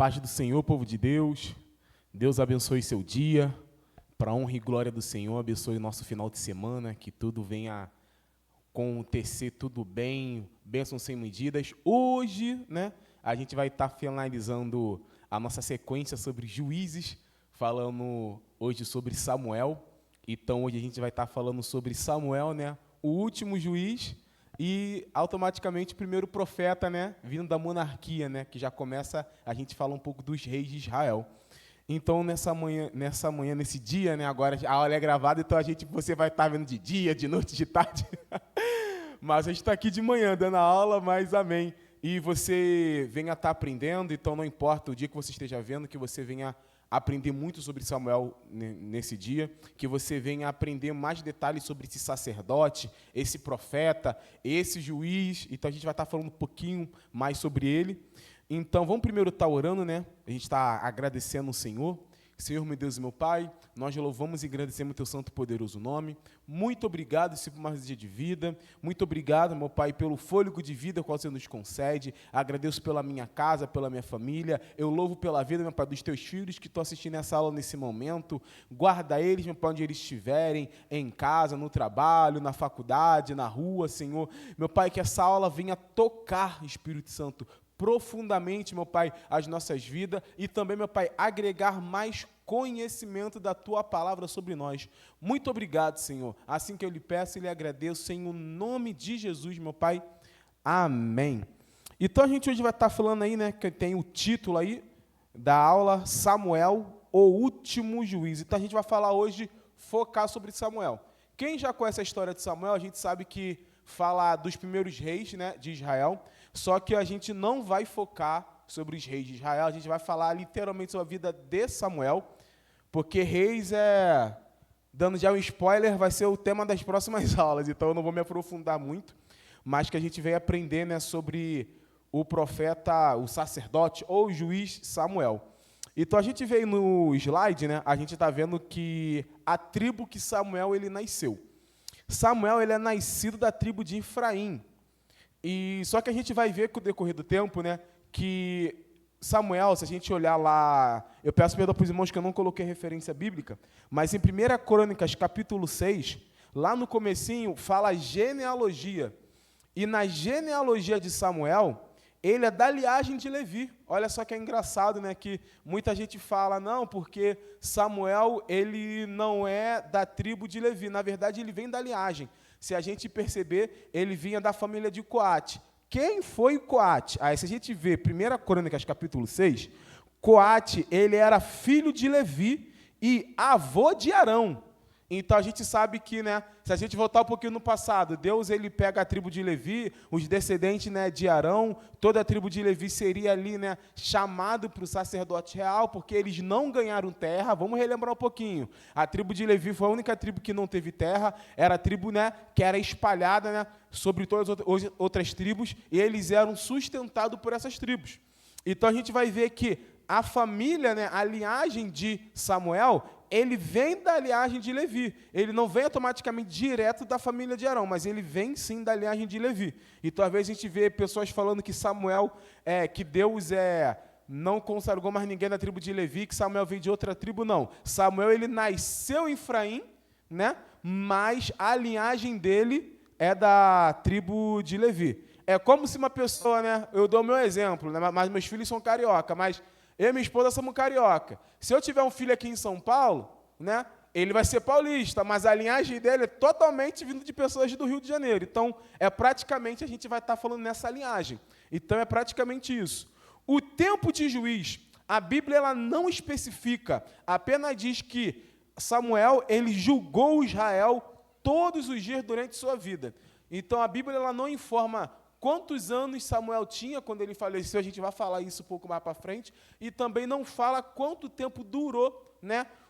paz do Senhor, povo de Deus. Deus abençoe seu dia. Para a honra e glória do Senhor, abençoe o nosso final de semana, que tudo venha acontecer tudo bem, bênçãos sem medidas. Hoje, a gente vai estar finalizando a nossa sequência sobre juízes, falando hoje sobre Samuel. Então, hoje a gente vai estar falando sobre Samuel, o último juiz, e automaticamente o primeiro profeta, vindo da monarquia, que já começa, a gente fala um pouco dos reis de Israel. Então, nessa manhã, nesse dia, agora a aula é gravada, então você vai estar vendo de dia, de noite, de tarde. Mas a gente está aqui de manhã dando a aula, mas amém. E você venha estar aprendendo, então não importa o dia que você esteja vendo, que você venha aprender muito sobre Samuel nesse dia, que você venha aprender mais detalhes sobre esse sacerdote, esse profeta, esse juiz. Então, a gente vai estar falando um pouquinho mais sobre ele. Então, vamos primeiro estar orando, A gente está agradecendo o Senhor. Senhor, meu Deus e meu Pai, nós louvamos e agradecemos o Teu santo e poderoso nome. Muito obrigado, Senhor, por mais um dia de vida. Muito obrigado, meu Pai, pelo fôlego de vida que o Senhor nos concede. Agradeço pela minha casa, pela minha família. Eu louvo pela vida, meu Pai, dos Teus filhos que estão assistindo essa aula nesse momento. Guarda eles, meu Pai, onde eles estiverem, em casa, no trabalho, na faculdade, na rua, Senhor. Meu Pai, que essa aula venha tocar, Espírito Santo, profundamente, meu Pai, as nossas vidas e também, meu Pai, agregar mais conhecimento da Tua palavra sobre nós. Muito obrigado, Senhor. Assim que eu lhe peço e lhe agradeço, em o nome de Jesus, meu Pai. Amém. Então, a gente hoje vai estar falando aí, que tem o título aí da aula, Samuel, o último juiz. Então, a gente vai falar hoje, focar sobre Samuel. Quem já conhece a história de Samuel, a gente sabe que fala dos primeiros reis, de Israel. Só que a gente não vai focar sobre os reis de Israel, a gente vai falar literalmente sobre a vida de Samuel, porque reis dando já um spoiler, vai ser o tema das próximas aulas, então eu não vou me aprofundar muito, mas que a gente veio aprender sobre o profeta, o sacerdote ou o juiz Samuel. Então a gente veio no slide, a gente está vendo que a tribo que Samuel ele nasceu. Samuel ele é nascido da tribo de Efraim. E só que a gente vai ver com o decorrer do tempo, que Samuel, se a gente olhar lá, eu peço perdão para os irmãos que eu não coloquei referência bíblica, mas em 1 Crônicas, capítulo 6, lá no comecinho, fala genealogia. E na genealogia de Samuel, ele é da linhagem de Levi. Olha só que é engraçado, que muita gente fala, não, porque Samuel, ele não é da tribo de Levi. Na verdade, ele vem da linhagem. Se a gente perceber, ele vinha da família de Coate. Quem foi Coate? Aí, se a gente vê 1 Crônicas, capítulo 6, Coate, ele era filho de Levi e avô de Arão. Então, a gente sabe que, se a gente voltar um pouquinho no passado, Deus ele pega a tribo de Levi, os descendentes de Arão, toda a tribo de Levi seria ali chamado para o sacerdote real, porque eles não ganharam terra. Vamos relembrar um pouquinho. A tribo de Levi foi a única tribo que não teve terra, era a tribo que era espalhada sobre todas as outras tribos, e eles eram sustentados por essas tribos. Então, a gente vai ver que a família, a linhagem de Samuel, ele vem da linhagem de Levi. Ele não vem automaticamente direto da família de Arão, mas ele vem sim da linhagem de Levi. Então, às vezes, a gente vê pessoas falando que Samuel, que Deus não consagrou mais ninguém da tribo de Levi, que Samuel veio de outra tribo, não. Samuel, ele nasceu em Efraim, mas a linhagem dele é da tribo de Levi. É como se uma pessoa, eu dou o meu exemplo, mas meus filhos são carioca, mas eu e minha esposa somos carioca. Se eu tiver um filho aqui em São Paulo, ele vai ser paulista, mas a linhagem dele é totalmente vindo de pessoas do Rio de Janeiro. Então, praticamente, a gente vai estar falando nessa linhagem. Então, é praticamente isso. O tempo de juiz, a Bíblia ela não especifica, apenas diz que Samuel ele julgou Israel todos os dias durante sua vida. Então, a Bíblia ela não informa quantos anos Samuel tinha quando ele faleceu, a gente vai falar isso um pouco mais para frente, e também não fala quanto tempo durou,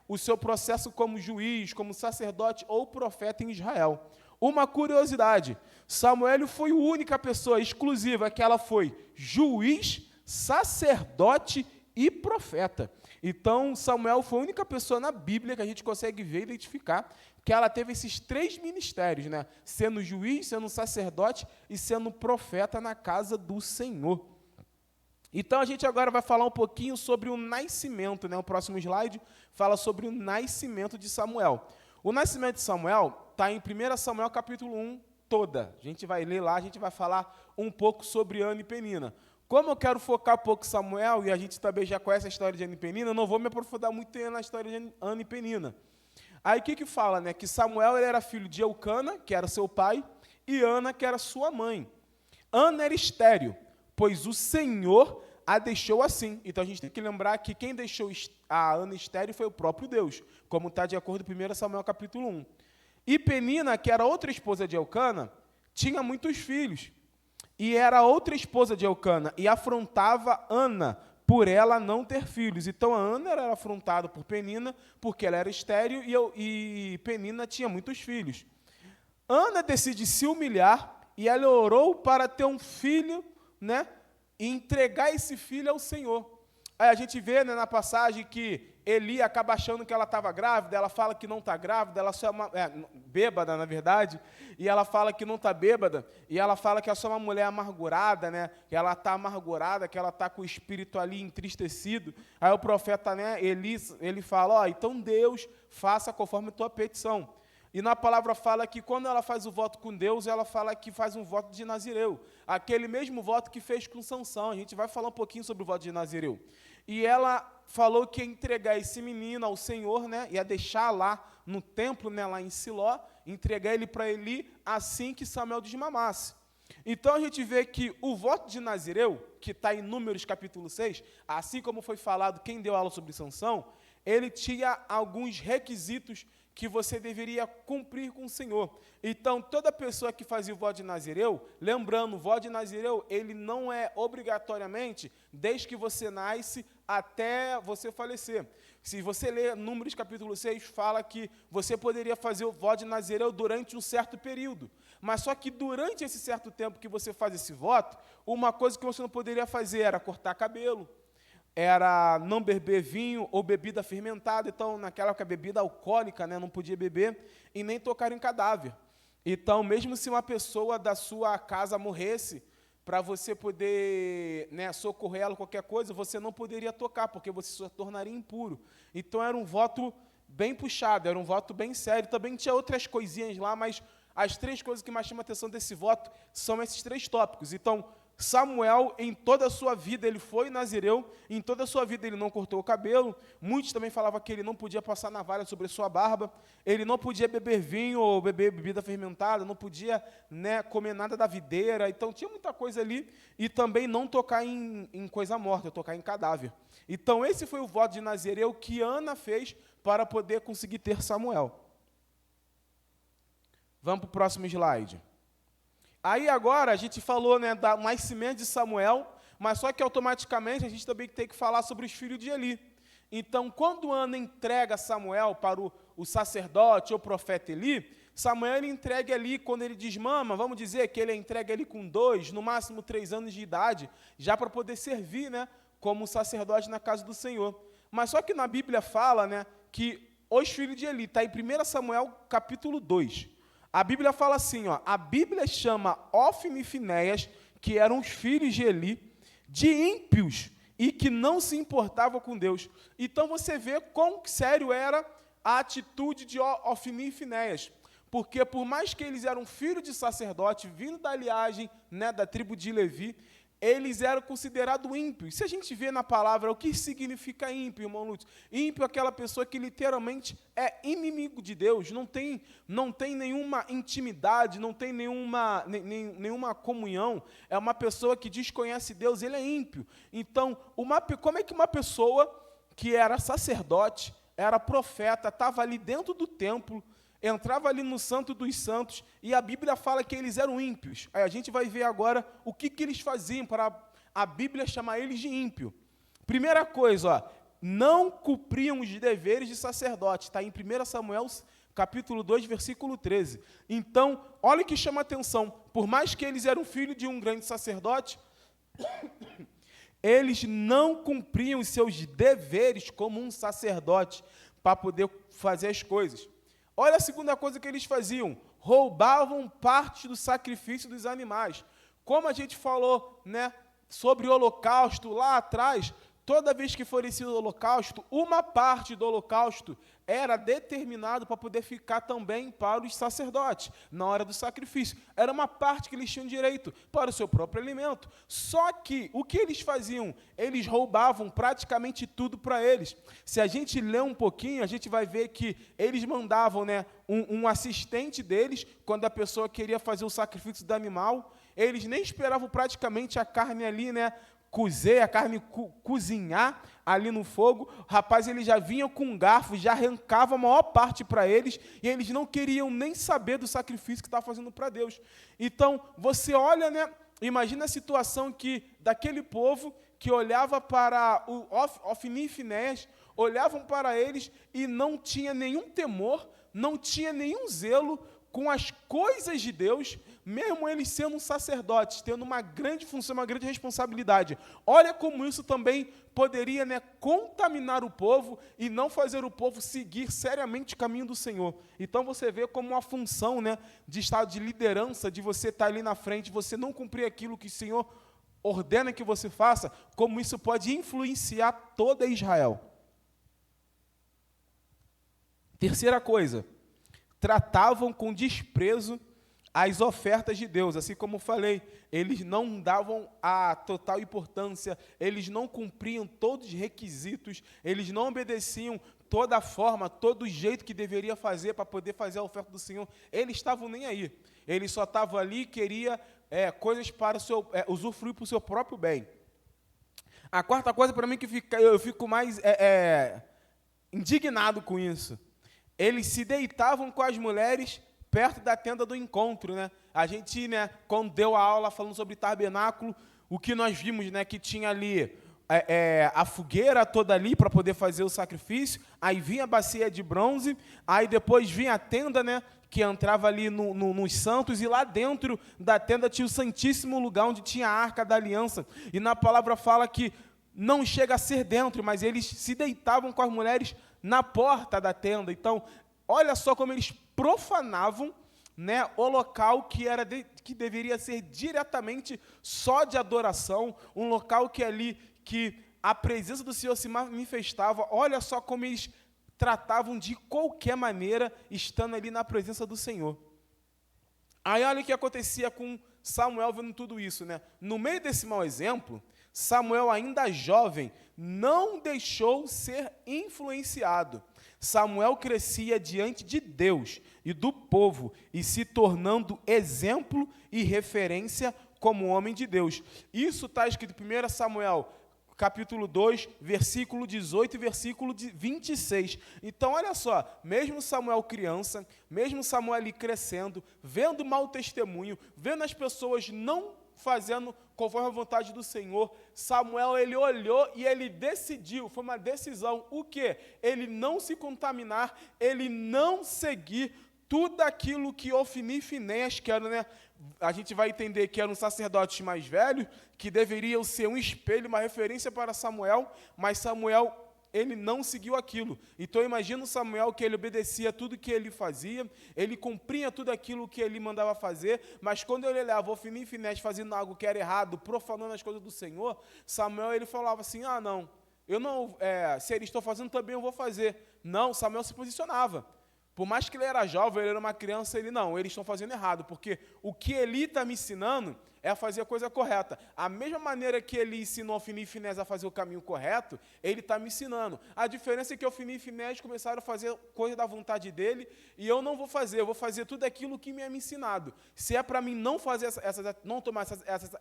o seu processo como juiz, como sacerdote ou profeta em Israel. Uma curiosidade, Samuel foi a única pessoa exclusiva que ela foi juiz, sacerdote e profeta. Então, Samuel foi a única pessoa na Bíblia que a gente consegue ver e identificar que ela teve esses 3 ministérios, sendo juiz, sendo sacerdote e sendo profeta na casa do Senhor. Então, a gente agora vai falar um pouquinho sobre o nascimento, né? O próximo slide fala sobre o nascimento de Samuel. O nascimento de Samuel está em 1 Samuel capítulo 1 toda. A gente vai ler lá, a gente vai falar um pouco sobre Ana e Penina. Como eu quero focar um pouco em Samuel, e a gente também já conhece a história de Ana e Penina, eu não vou me aprofundar muito na história de Ana e Penina. Aí o que fala, né? Que Samuel ele era filho de Eucana, que era seu pai, e Ana, que era sua mãe. Ana era estéril, pois o Senhor a deixou assim. Então a gente tem que lembrar que quem deixou a Ana estéril foi o próprio Deus, como está de acordo com 1 Samuel capítulo 1. E Penina, que era outra esposa de Eucana, tinha muitos filhos. E era outra esposa de Eucana, e afrontava Ana, por ela não ter filhos. Então a Ana era afrontada por Penina, porque ela era estéril, e Penina tinha muitos filhos. Ana decide se humilhar, e ela orou para ter um filho, né, e entregar esse filho ao Senhor. Aí a gente vê, né, na passagem que Eli acaba achando que ela estava grávida, ela fala que não está grávida, ela só é bêbada, na verdade, e ela fala que não está bêbada, e ela fala que é só uma mulher amargurada, né, que ela está amargurada, que ela está com o espírito ali entristecido. Aí o profeta, né, Eli, ele fala, então Deus faça conforme a tua petição. E na palavra fala que quando ela faz o voto com Deus, ela fala que faz um voto de Nazireu. Aquele mesmo voto que fez com Sansão. A gente vai falar um pouquinho sobre o voto de Nazireu. E ela falou que ia entregar esse menino ao Senhor, né? Ia deixar lá no templo, né, lá em Siló, entregar ele para Eli assim que Samuel desmamasse. Então a gente vê que o voto de Nazireu, que está em Números capítulo 6, assim como foi falado, quem deu aula sobre Sansão, ele tinha alguns requisitos que você deveria cumprir com o Senhor. Então, toda pessoa que fazia o voto de Nazireu, lembrando, o voto de Nazireu, ele não é obrigatoriamente desde que você nasce até você falecer. Se você ler Números capítulo 6, fala que você poderia fazer o voto de Nazireu durante um certo período. Mas só que durante esse certo tempo que você faz esse voto, uma coisa que você não poderia fazer era cortar cabelo, era não beber vinho ou bebida fermentada. Então, naquela época, bebida alcoólica, né, não podia beber, e nem tocar em cadáver. Então, mesmo se uma pessoa da sua casa morresse, para você poder, né, socorrer ela, qualquer coisa, você não poderia tocar, porque você se tornaria impuro. Então, era um voto bem puxado, era um voto bem sério. Também tinha outras coisinhas lá, mas as três coisas que mais chamam a atenção desse voto são esses três tópicos. Então, Samuel, em toda a sua vida, ele foi nazireu, em toda a sua vida ele não cortou o cabelo. Muitos também falavam que ele não podia passar navalha sobre a sua barba, ele não podia beber vinho ou beber bebida fermentada, não podia, né, comer nada da videira. Então tinha muita coisa ali, e também não tocar em coisa morta, tocar em cadáver. Então esse foi o voto de nazireu que Ana fez para poder conseguir ter Samuel. Vamos para o próximo slide. Aí agora a gente falou, né, do nascimento de Samuel, mas só que automaticamente a gente também tem que falar sobre os filhos de Eli. Então, quando Ana entrega Samuel para o sacerdote ou profeta Eli, Samuel ele entrega ali, quando ele desmama, vamos dizer que ele entrega ali com 2, no máximo 3 anos de idade, já para poder servir, né, como sacerdote na casa do Senhor. Mas só que na Bíblia fala, né, que os filhos de Eli, está em 1 Samuel capítulo 2. A Bíblia fala assim, a Bíblia chama Ofni e Finéias, que eram os filhos de Eli, de ímpios e que não se importavam com Deus. Então você vê quão sério era a atitude de Ofni e Finéias. Porque por mais que eles eram filhos de sacerdote, vindo da linhagem, né, da tribo de Levi, eles eram considerados ímpios. Se a gente vê na palavra o que significa ímpio, irmão Lúcio, ímpio é aquela pessoa que literalmente é inimigo de Deus, não tem nenhuma intimidade, não tem nenhuma comunhão, é uma pessoa que desconhece Deus, ele é ímpio. Então, como é que uma pessoa que era sacerdote, era profeta, estava ali dentro do templo, entrava ali no Santo dos Santos, e a Bíblia fala que eles eram ímpios. Aí a gente vai ver agora o que eles faziam para a Bíblia chamar eles de ímpio. Primeira coisa, não cumpriam os deveres de sacerdote. Está em 1 Samuel, capítulo 2, versículo 13. Então, olha o que chama a atenção. Por mais que eles eram filhos de um grande sacerdote, eles não cumpriam os seus deveres como um sacerdote para poder fazer as coisas. Olha a segunda coisa que eles faziam, roubavam parte do sacrifício dos animais. Como a gente falou, né, sobre o holocausto lá atrás, toda vez que oferecia o holocausto, uma parte do holocausto era determinado para poder ficar também para os sacerdotes, na hora do sacrifício. Era uma parte que eles tinham direito para o seu próprio alimento. Só que, o que eles faziam? Eles roubavam praticamente tudo para eles. Se a gente ler um pouquinho, a gente vai ver que eles mandavam, né, um assistente deles, quando a pessoa queria fazer o sacrifício do animal, eles nem esperavam praticamente a carne ali, né, cozer, a carne cozinhar ali no fogo. Rapaz, eles já vinham com um garfo, já arrancava a maior parte para eles, e eles não queriam nem saber do sacrifício que estava fazendo para Deus. Então, você olha, né, imagina a situação que daquele povo que olhava para o Ofni e Finéias, olhavam para eles e não tinha nenhum temor, não tinha nenhum zelo com as coisas de Deus, mesmo eles sendo sacerdotes, tendo uma grande função, uma grande responsabilidade. Olha como isso também poderia, né, contaminar o povo e não fazer o povo seguir seriamente o caminho do Senhor. Então você vê como uma função, né, de estado de liderança, de você estar ali na frente, você não cumprir aquilo que o Senhor ordena que você faça, como isso pode influenciar toda Israel. Terceira coisa, tratavam com desprezo as ofertas de Deus. Assim como falei, eles não davam a total importância, eles não cumpriam todos os requisitos, eles não obedeciam toda a forma, todo o jeito que deveria fazer para poder fazer a oferta do Senhor. Eles estavam nem aí. Eles só estavam ali e queriam coisas para o seu, usufruir para o seu próprio bem. A quarta coisa para mim que eu fico mais indignado com isso. Eles se deitavam com as mulheres perto da tenda do encontro, né? A gente, né, quando deu a aula falando sobre tabernáculo, o que nós vimos, né, que tinha ali a fogueira toda ali para poder fazer o sacrifício, aí vinha a bacia de bronze, aí depois vinha a tenda, né, que entrava ali nos santos, e lá dentro da tenda tinha o santíssimo lugar onde tinha a arca da aliança, e na palavra fala que não chega a ser dentro, mas eles se deitavam com as mulheres na porta da tenda. Então, olha só como eles profanavam, né, o local que deveria ser diretamente só de adoração, um local que a presença do Senhor se manifestava. Olha só como eles tratavam de qualquer maneira, estando ali na presença do Senhor. Aí olha o que acontecia com Samuel vendo tudo isso, né? No meio desse mau exemplo, Samuel, ainda jovem, não deixou ser influenciado. Samuel crescia diante de Deus e do povo e se tornando exemplo e referência como homem de Deus. Isso está escrito em 1 Samuel, capítulo 2, versículo 18 e versículo 26. Então, olha só, mesmo Samuel criança, mesmo Samuel ali crescendo, vendo mau testemunho, vendo as pessoas não fazendo conforme a vontade do Senhor, Samuel, ele olhou e ele decidiu, foi uma decisão, o quê? Ele não se contaminar, ele não seguir tudo aquilo que Ofni e Finéias, que eram, né, a gente vai entender que eram sacerdotes mais velhos, que deveriam ser um espelho, uma referência para Samuel, mas Samuel, ele não seguiu aquilo. Então, imagina o Samuel, que ele obedecia tudo que ele fazia, ele cumpria tudo aquilo que ele mandava fazer, mas quando ele olhava Ofni e Finéias fazendo algo que era errado, profanando as coisas do Senhor, Samuel, ele falava assim, não, eu não, se eles estão fazendo também eu vou fazer. Não, Samuel se posicionava. Por mais que ele era jovem, ele era uma criança, eles estão fazendo errado, porque o que ele está me ensinando é a fazer a coisa correta. A mesma maneira que ele ensinou Ofni e Finéias a fazer o caminho correto, ele está me ensinando. A diferença é que Ofni e Finéias começaram a fazer coisa da vontade dele, e eu não vou fazer, eu vou fazer tudo aquilo que me é me ensinado. Se é para mim não fazer não tomar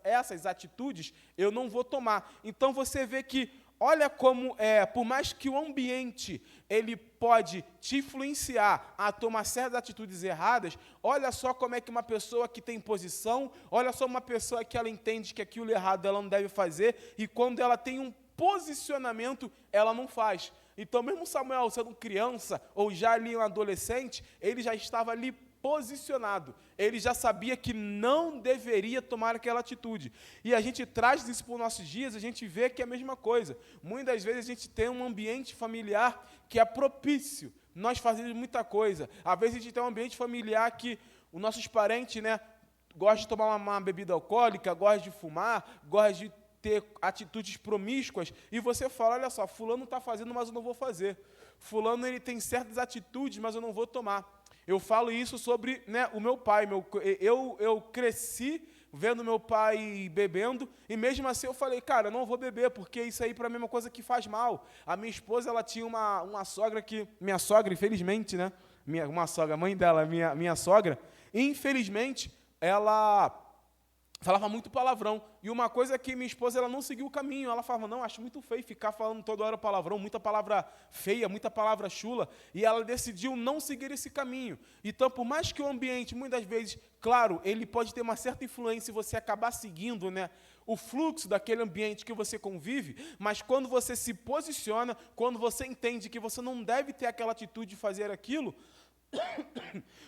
essas atitudes, eu não vou tomar. Então você vê que, olha como, por mais que o ambiente ele pode te influenciar a tomar certas atitudes erradas, olha só como é que uma pessoa que tem posição, olha só uma pessoa que ela entende que aquilo errado ela não deve fazer, e quando ela tem um posicionamento, ela não faz. Então, mesmo Samuel sendo criança, ou já ali um adolescente, ele já estava ali posicionado. Ele já sabia que não deveria tomar aquela atitude. E a gente traz isso para os nossos dias, a gente vê que é a mesma coisa. Muitas vezes a gente tem um ambiente familiar que é propício. Nós fazemos muita coisa. Às vezes a gente tem um ambiente familiar que os nossos parentes, né, gostam de tomar uma bebida alcoólica, gostam de fumar, gostam de ter atitudes promíscuas, e você fala, olha só, fulano está fazendo, mas eu não vou fazer. Fulano, ele tem certas atitudes, mas eu não vou tomar. Eu falo isso sobre, né, o meu pai. Eu cresci vendo meu pai bebendo, e mesmo assim eu falei, cara, eu não vou beber, porque isso aí para mim é uma coisa que faz mal. A minha esposa, ela tinha uma sogra que, minha sogra, infelizmente, né, uma sogra, mãe dela, minha sogra, infelizmente, ela falava muito palavrão. E uma coisa é que minha esposa, ela não seguiu o caminho. Ela falava, não, acho muito feio ficar falando toda hora palavrão, muita palavra feia, muita palavra chula. E ela decidiu não seguir esse caminho. Então, por mais que o ambiente, muitas vezes, claro, ele pode ter uma certa influência e você acabar seguindo, né, o fluxo daquele ambiente que você convive, mas quando você se posiciona, quando você entende que você não deve ter aquela atitude de fazer aquilo,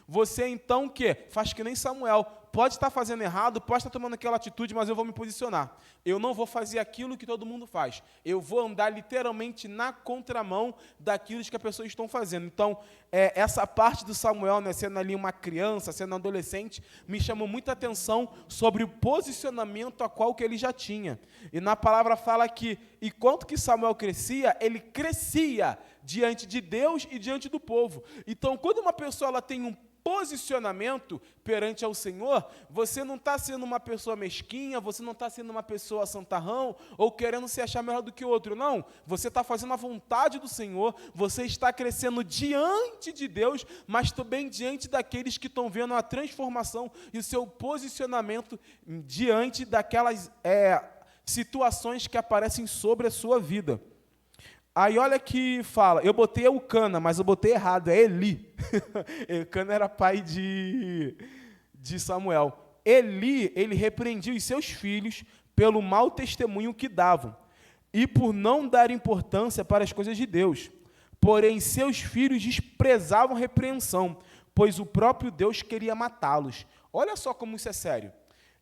você então o quê? Faz que nem Samuel. Pode estar fazendo errado, pode estar tomando aquela atitude, mas eu vou me posicionar. Eu não vou fazer aquilo que todo mundo faz. Eu vou andar literalmente na contramão daquilo que as pessoas estão fazendo. Então, essa parte do Samuel, né, sendo ali uma criança, sendo um adolescente, me chamou muita atenção sobre o posicionamento a qual que ele já tinha. E na palavra fala que, enquanto que Samuel crescia, ele crescia diante de Deus e diante do povo. Então, quando uma pessoa ela tem um posicionamento perante ao Senhor, você não está sendo uma pessoa mesquinha, você não está sendo uma pessoa santarrão, ou querendo se achar melhor do que o outro, não. Você está fazendo a vontade do Senhor, você está crescendo diante de Deus, mas também diante daqueles que estão vendo a transformação e o seu posicionamento diante daquelas situações que aparecem sobre a sua vida. Aí olha que fala, eu botei Eucana, mas eu botei errado, é Eli. Eucana era pai de Samuel. Eli, ele repreendia os seus filhos pelo mau testemunho que davam, e por não dar importância para as coisas de Deus. Porém, seus filhos desprezavam a repreensão, pois o próprio Deus queria matá-los. Olha só como isso é sério.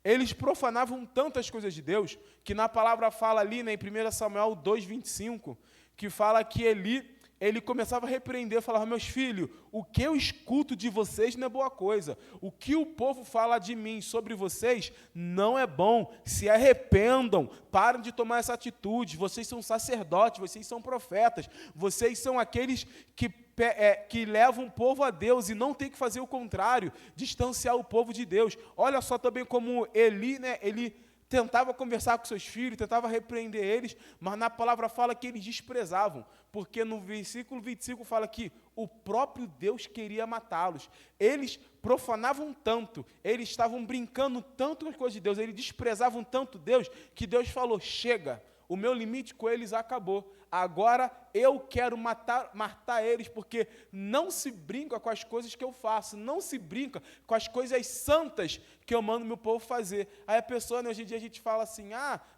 Eles profanavam tanto as coisas de Deus, que na palavra fala ali, né, em 1 Samuel 2:25, que fala que ele começava a repreender, falava, meus filhos, o que eu escuto de vocês não é boa coisa, o que o povo fala de mim sobre vocês não é bom, se arrependam, parem de tomar essa atitude, vocês são sacerdotes, vocês são profetas, vocês são aqueles que levam o povo a Deus e não tem que fazer o contrário, distanciar o povo de Deus. Olha só também como Eli, né, ele tentava conversar com seus filhos, tentava repreender eles, mas na palavra fala que eles desprezavam, porque no versículo 25 fala que o próprio Deus queria matá-los. Eles profanavam tanto, eles estavam brincando tanto com as coisas de Deus, eles desprezavam tanto Deus, que Deus falou, chega, o meu limite com eles acabou. Agora eu quero matar eles, porque não se brinca com as coisas que eu faço, não se brinca com as coisas santas que eu mando meu povo fazer. Aí a pessoa, né, hoje em dia a gente fala assim,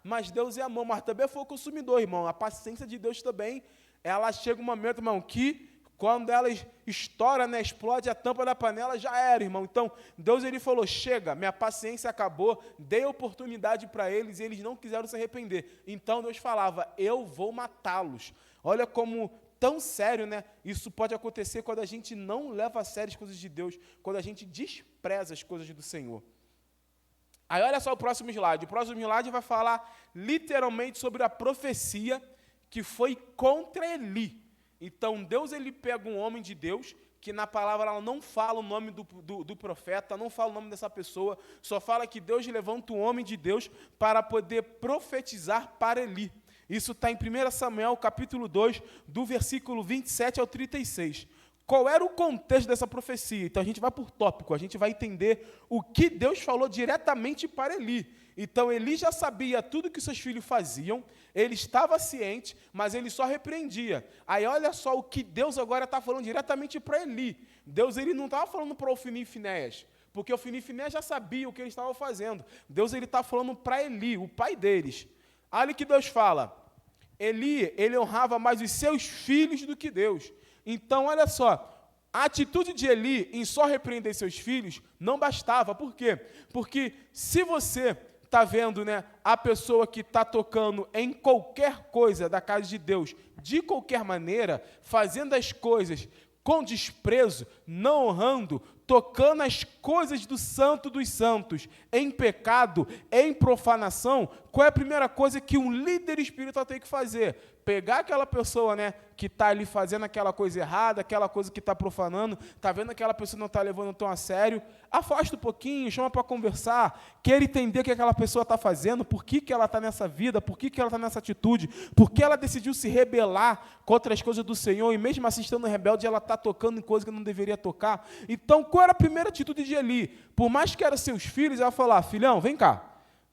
mas Deus é amor, mas também foi o consumidor, irmão. A paciência de Deus também, ela chega um momento, irmão, que quando ela estoura, né, explode a tampa da panela, já era, irmão. Então, Deus, ele falou, chega, minha paciência acabou, dei oportunidade para eles e eles não quiseram se arrepender. Então, Deus falava, eu vou matá-los. Olha como tão sério, né? Isso pode acontecer quando a gente não leva a sério as coisas de Deus, quando a gente despreza as coisas do Senhor. Aí, olha só o próximo slide. O próximo slide vai falar literalmente sobre a profecia que foi contra Eli. Então, Deus, ele pega um homem de Deus, que na palavra ela não fala o nome do profeta, não fala o nome dessa pessoa, só fala que Deus levanta um homem de Deus para poder profetizar para Eli. Isso está em 1 Samuel, capítulo 2, do versículo 27 ao 36. Qual era o contexto dessa profecia? Então, a gente vai por tópico, a gente vai entender o que Deus falou diretamente para Eli. Então, Eli já sabia tudo que seus filhos faziam, ele estava ciente, mas ele só repreendia. Aí, olha só o que Deus agora está falando diretamente para Eli. Deus, ele não estava falando para Ofni e Finéias, porque Ofni e Finéias já sabia o que eles estavam fazendo. Deus, ele está falando para Eli, o pai deles. Olha o que Deus fala. Eli, ele honrava mais os seus filhos do que Deus. Então, olha só, a atitude de Eli em só repreender seus filhos não bastava. Por quê? Porque se você está vendo, né, a pessoa que está tocando em qualquer coisa da casa de Deus, de qualquer maneira, fazendo as coisas com desprezo, não honrando, tocando as coisas do santo dos santos, em pecado, em profanação, qual é a primeira coisa que um líder espiritual tem que fazer? Pegar aquela pessoa, né, que está ali fazendo aquela coisa errada, aquela coisa que está profanando, está vendo que aquela pessoa não está levando tão a sério, afasta um pouquinho, chama para conversar, queira entender o que aquela pessoa está fazendo, por que ela está nessa vida, por que ela está nessa atitude, por que ela decidiu se rebelar contra as coisas do Senhor, e mesmo assim estando rebelde, ela está tocando em coisas que não deveria tocar. Então, qual era a primeira atitude de Eli? Por mais que eram seus filhos, ela falou: filhão, vem cá.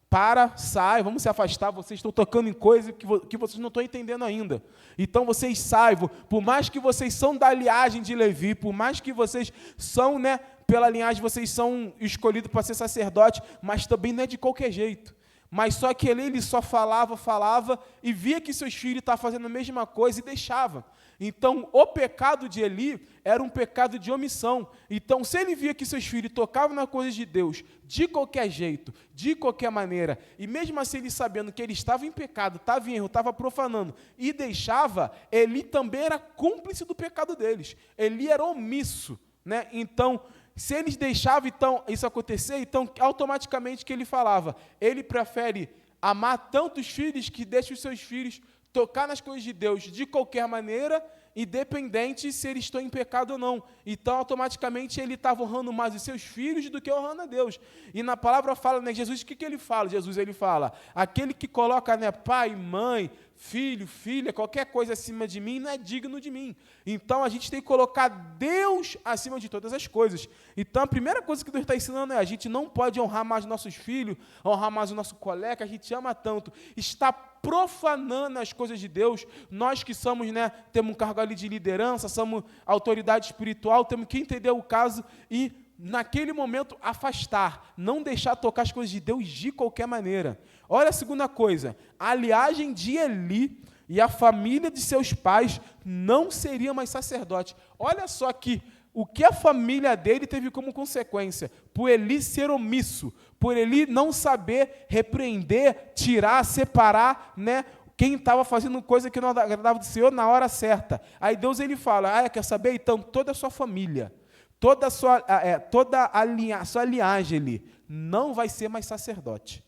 Para, sai, vamos se afastar, vocês estão tocando em coisas que vocês não estão entendendo ainda. Então vocês saiam, por mais que vocês são da linhagem de Levi, por mais que vocês são, né, pela linhagem, vocês são escolhidos para ser sacerdote, mas também não é de qualquer jeito. Mas só que ele só falava, e via que seus filhos estavam fazendo a mesma coisa e deixava. Então, o pecado de Eli era um pecado de omissão. Então, se ele via que seus filhos tocavam nas coisas de Deus de qualquer jeito, de qualquer maneira, e mesmo assim ele sabendo que ele estava em pecado, estava em erro, estava profanando, e deixava, Eli também era cúmplice do pecado deles. Eli era omisso, né? Então, se eles deixavam isso acontecer, então automaticamente que ele falava, ele prefere amar tantos filhos que deixa os seus filhos tocar nas coisas de Deus de qualquer maneira, independente se eles estão em pecado ou não. Então, automaticamente, ele estava honrando mais os seus filhos do que honrando a Deus. E na palavra fala, né, Jesus, o que ele fala? Jesus, ele fala, aquele que coloca, né, pai, mãe, filho, filha, qualquer coisa acima de mim, não é digno de mim. Então, a gente tem que colocar Deus acima de todas as coisas. Então, a primeira coisa que Deus está ensinando é, a gente não pode honrar mais nossos filhos, honrar mais o nosso colega, que a gente ama tanto, está profanando as coisas de Deus. Nós que somos, né, temos um cargo ali de liderança, somos autoridade espiritual, temos que entender o caso e, naquele momento, afastar, não deixar tocar as coisas de Deus de qualquer maneira. Olha a segunda coisa, a linhagem de Eli e a família de seus pais não seria mais sacerdote. Olha só aqui, o que a família dele teve como consequência? Por Eli ser omisso, por Eli não saber repreender, tirar, separar, né, quem estava fazendo coisa que não agradava do Senhor na hora certa. Aí Deus ele fala, quer saber? Então, toda a sua família, toda a sua linhagem ali, não vai ser mais sacerdote.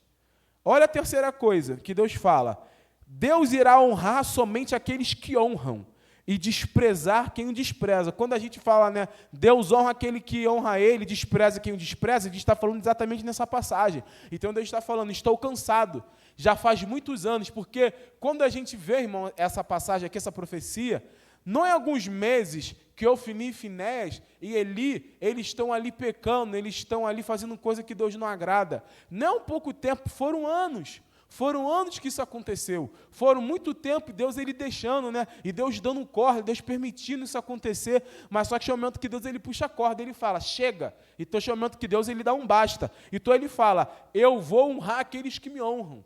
Olha a terceira coisa que Deus fala, Deus irá honrar somente aqueles que honram, e desprezar quem o despreza. Quando a gente fala, né, Deus honra aquele que honra ele, despreza quem o despreza, a gente está falando exatamente nessa passagem. Então Deus está falando, estou cansado, já faz muitos anos, porque quando a gente vê, irmão, essa passagem aqui, essa profecia, não é alguns meses que Ofni e Finéias e Eli, eles estão ali pecando, eles estão ali fazendo coisa que Deus não agrada. Não é um pouco tempo, foram anos. Foram anos que isso aconteceu. Foram muito tempo, Deus ele deixando, né? E Deus dando um corda, Deus permitindo isso acontecer. Mas só que chega um momento que Deus ele puxa a corda, ele fala, chega. Então chega um momento que Deus ele dá um basta. Então ele fala, eu vou honrar aqueles que me honram.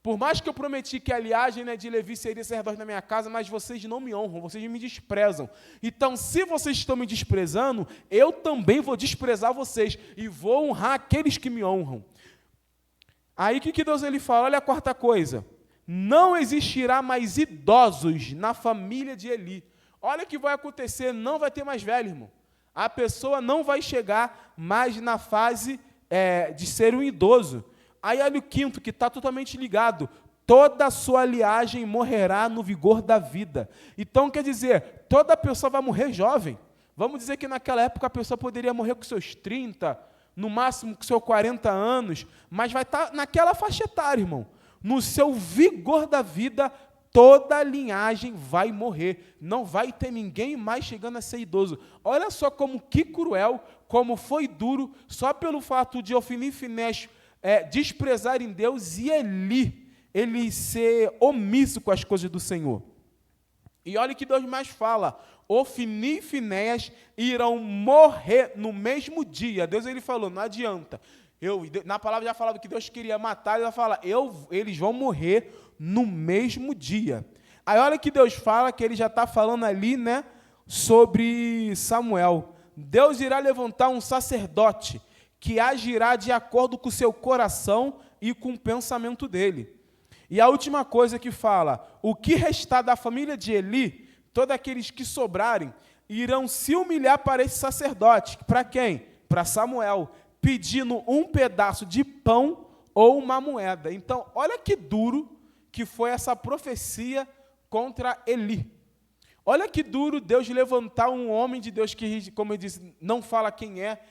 Por mais que eu prometi que a linhagem, né, de Levi seria sacerdote na minha casa, mas vocês não me honram, vocês me desprezam. Então, se vocês estão me desprezando, eu também vou desprezar vocês e vou honrar aqueles que me honram. Aí o que Deus ele fala? Olha a quarta coisa. Não existirá mais idosos na família de Eli. Olha o que vai acontecer, não vai ter mais velho, irmão. A pessoa não vai chegar mais na fase de ser um idoso. Aí olha o quinto, que está totalmente ligado. Toda a sua linhagem morrerá no vigor da vida. Então, quer dizer, toda pessoa vai morrer jovem. Vamos dizer que naquela época a pessoa poderia morrer com seus 30, no máximo com seus 40 anos, mas vai estar naquela faixa etária, irmão. No seu vigor da vida, toda a linhagem vai morrer. Não vai ter ninguém mais chegando a ser idoso. Olha só como que cruel, como foi duro, só pelo fato de Ofni e Finéias desprezarem Deus e ele ser omisso com as coisas do Senhor. E olha o que Deus mais fala, Ofni e Finéias irão morrer no mesmo dia. Deus ele falou, não adianta. Na palavra já falava que Deus queria matar, ele fala, eles vão morrer no mesmo dia. Aí olha que Deus fala, que ele já está falando ali, né, sobre Samuel. Deus irá levantar um sacerdote que agirá de acordo com o seu coração e com o pensamento dele. E a última coisa que fala, o que restar da família de Eli, todos aqueles que sobrarem, irão se humilhar para esse sacerdote. Para quem? Para Samuel, pedindo um pedaço de pão ou uma moeda. Então, olha que duro que foi essa profecia contra Eli. Olha que duro Deus levantar um homem de Deus que, como eu disse, não fala quem é,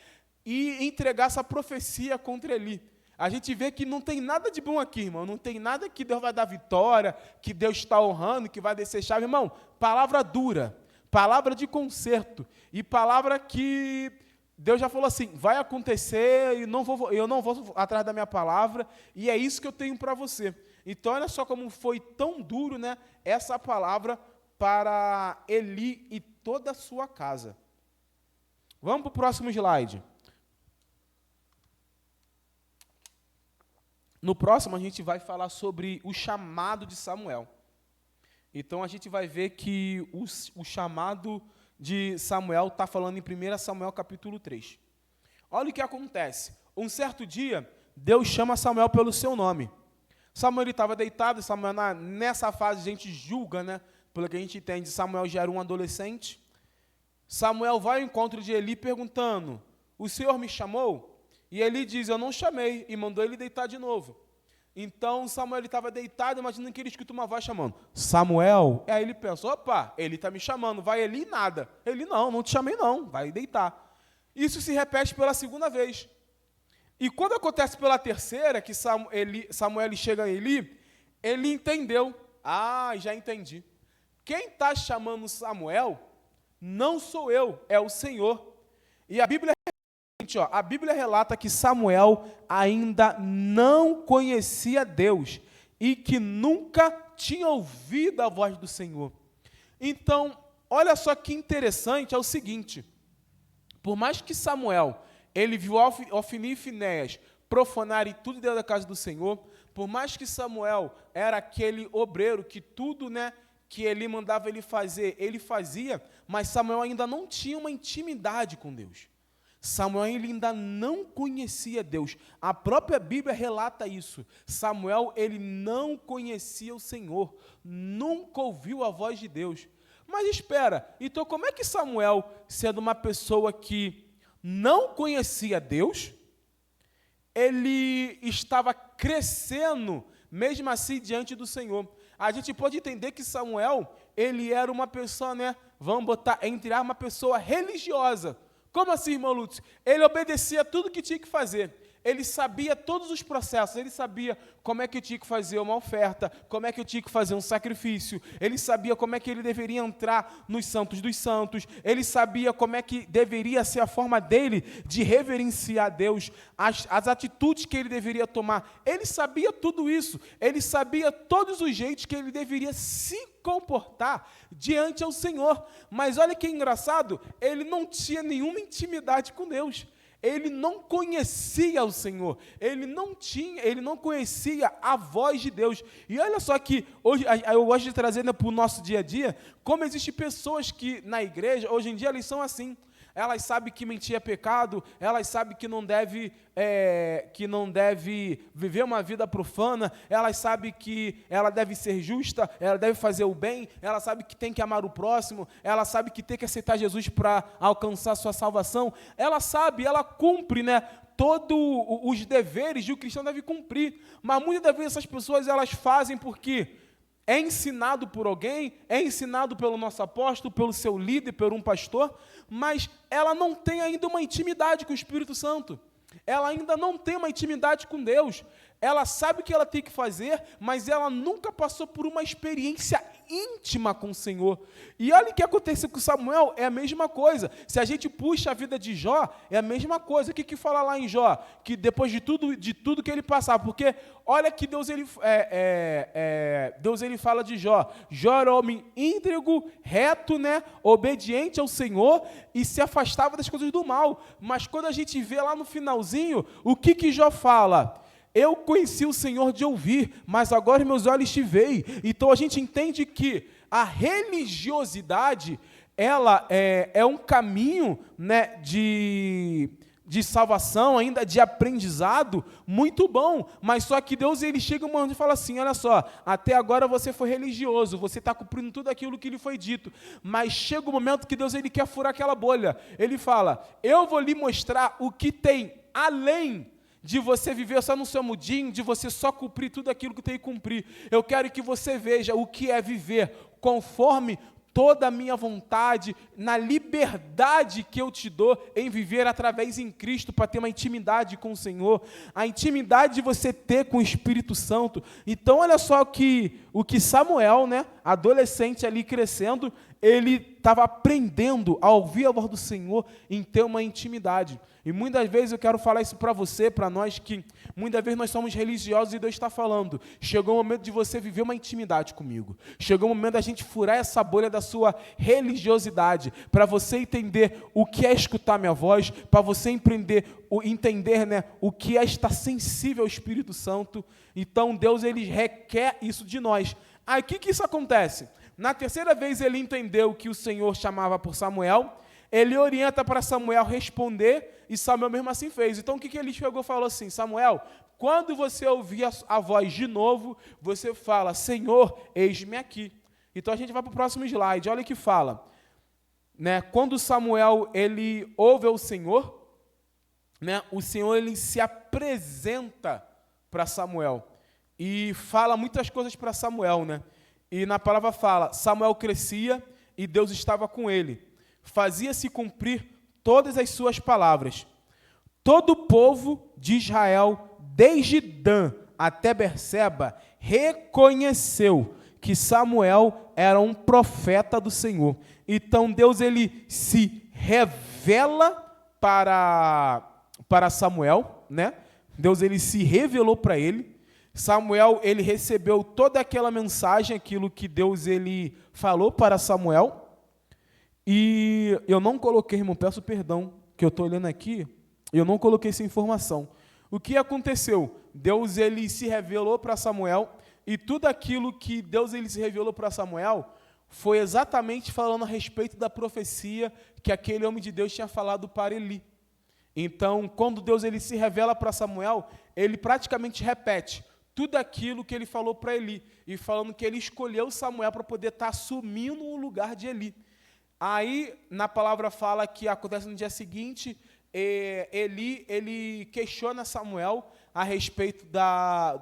e entregar essa profecia contra Eli. A gente vê que não tem nada de bom aqui, irmão. Não tem nada que Deus vai dar vitória, que Deus está honrando, que vai descer chave. Irmão, palavra dura, palavra de conserto, e palavra que Deus já falou assim, vai acontecer, e eu não vou atrás da minha palavra, e é isso que eu tenho para você. Então, olha só como foi tão duro, né, essa palavra para Eli e toda a sua casa. Vamos para o próximo slide. No próximo, a gente vai falar sobre o chamado de Samuel. Então, a gente vai ver que o chamado de Samuel está falando em 1 Samuel capítulo 3. Olha o que acontece. Um certo dia, Deus chama Samuel pelo seu nome. Samuel estava deitado, Samuel, nessa fase, a gente julga, né? Pelo que a gente entende, Samuel já era um adolescente. Samuel vai ao encontro de Eli perguntando, o Senhor me chamou? E Eli diz, eu não chamei, e mandou ele deitar de novo. Então, Samuel estava deitado, imaginando que ele escuta uma voz chamando, Samuel. Aí ele pensa, opa, ele está me chamando, vai Eli, nada. Ele, não te chamei não, vai deitar. Isso se repete pela segunda vez. E quando acontece pela terceira, que Samuel chega a Eli, ele entendeu, já entendi. Quem está chamando Samuel não sou eu, é o Senhor. E a Bíblia relata que Samuel ainda não conhecia Deus e que nunca tinha ouvido a voz do Senhor. Então, olha só que interessante, é o seguinte, por mais que Samuel, ele viu Ofni e Finéias profanarem tudo dentro da casa do Senhor, por mais que Samuel era aquele obreiro que tudo, né, que Eli mandava ele fazer, ele fazia, mas Samuel ainda não tinha uma intimidade com Deus. Samuel ele ainda não conhecia Deus. A própria Bíblia relata isso. Samuel ele não conhecia o Senhor, nunca ouviu a voz de Deus. Mas espera, então como é que Samuel, sendo uma pessoa que não conhecia Deus, ele estava crescendo, mesmo assim, diante do Senhor? A gente pode entender que Samuel, ele era uma pessoa, né, vamos botar entre uma pessoa religiosa. Como assim, irmão Lúcio? Ele obedecia tudo que tinha que fazer. Ele sabia todos os processos, ele sabia como é que eu tinha que fazer uma oferta, como é que eu tinha que fazer um sacrifício, ele sabia como é que ele deveria entrar nos santos dos santos, ele sabia como é que deveria ser a forma dele de reverenciar a Deus, as atitudes que ele deveria tomar. Ele sabia tudo isso, ele sabia todos os jeitos que ele deveria se comportar diante ao Senhor. Mas olha que engraçado, ele não tinha nenhuma intimidade com Deus. Ele não conhecia o Senhor, ele não conhecia a voz de Deus. E olha só que hoje eu gosto de trazer, né, para o nosso dia a dia, como existem pessoas que na igreja, hoje em dia elas são assim. Elas sabem que mentir é pecado, elas sabem que não deve viver uma vida profana, elas sabem que ela deve ser justa, ela deve fazer o bem, ela sabe que tem que amar o próximo, ela sabe que tem que aceitar Jesus para alcançar a sua salvação, ela sabe, ela cumpre, né, todos os deveres que o cristão deve cumprir, mas muitas das vezes essas pessoas elas fazem porque é ensinado por alguém, é ensinado pelo nosso apóstolo, pelo seu líder, por um pastor, mas ela não tem ainda uma intimidade com o Espírito Santo. Ela ainda não tem uma intimidade com Deus. Ela sabe o que ela tem que fazer, mas ela nunca passou por uma experiência íntima com o Senhor. E olha o que aconteceu com Samuel, é a mesma coisa. Se a gente puxa a vida de Jó, é a mesma coisa. O que fala lá em Jó? Que depois de tudo que ele passava, porque olha que Deus ele fala de Jó. Jó era homem íntegro, reto, né, obediente ao Senhor e se afastava das coisas do mal. Mas quando a gente vê lá no finalzinho, o que Jó fala? Eu conheci o Senhor de ouvir, mas agora meus olhos te veem. Então a gente entende que a religiosidade, ela é um caminho, né, de salvação, ainda de aprendizado, muito bom. Mas só que Deus ele chega um momento e fala assim, olha só, até agora você foi religioso, você está cumprindo tudo aquilo que lhe foi dito. Mas chega o momento que Deus ele quer furar aquela bolha. Ele fala, eu vou lhe mostrar o que tem além de você viver só no seu mundinho, de você só cumprir tudo aquilo que tem que cumprir. Eu quero que você veja o que é viver conforme toda a minha vontade, na liberdade que eu te dou em viver através em Cristo, para ter uma intimidade com o Senhor, a intimidade de você ter com o Espírito Santo. Então, olha só o que Samuel, né, adolescente ali crescendo, ele estava aprendendo a ouvir a voz do Senhor, em ter uma intimidade. E muitas vezes eu quero falar isso para você, para nós, que muitas vezes nós somos religiosos e Deus está falando, chegou o momento de você viver uma intimidade comigo, chegou o momento da gente furar essa bolha da sua religiosidade, para você entender o que é escutar minha voz, para você entender, né, o que é estar sensível ao Espírito Santo. Então Deus, ele requer isso de nós. Aí o que isso acontece? Na terceira vez ele entendeu que o Senhor chamava por Samuel, ele orienta para Samuel responder, e Samuel mesmo assim fez. Então o que ele chegou e falou assim: Samuel, quando você ouvir a voz de novo, você fala, Senhor, eis-me aqui. Então a gente vai para o próximo slide, olha o que fala. Né, quando Samuel ele ouve o Senhor, né, o Senhor ele se apresenta para Samuel, e fala muitas coisas para Samuel, né? E na palavra fala, Samuel crescia e Deus estava com ele. Fazia-se cumprir todas as suas palavras. Todo o povo de Israel, desde Dan até Berseba, reconheceu que Samuel era um profeta do Senhor. Então Deus ele se revela para Samuel, né? Deus ele se revelou para ele. Samuel, ele recebeu toda aquela mensagem, aquilo que Deus ele falou para Samuel. E eu não coloquei, irmão, peço perdão, que eu estou olhando aqui, eu não coloquei essa informação. O que aconteceu? Deus ele se revelou para Samuel, e tudo aquilo que Deus ele se revelou para Samuel foi exatamente falando a respeito da profecia que aquele homem de Deus tinha falado para Eli. Então, quando Deus ele se revela para Samuel, ele praticamente repete tudo aquilo que ele falou para Eli, e falando que ele escolheu Samuel para poder estar assumindo o lugar de Eli. Aí, na palavra fala que acontece no dia seguinte, Eli, ele questiona Samuel a respeito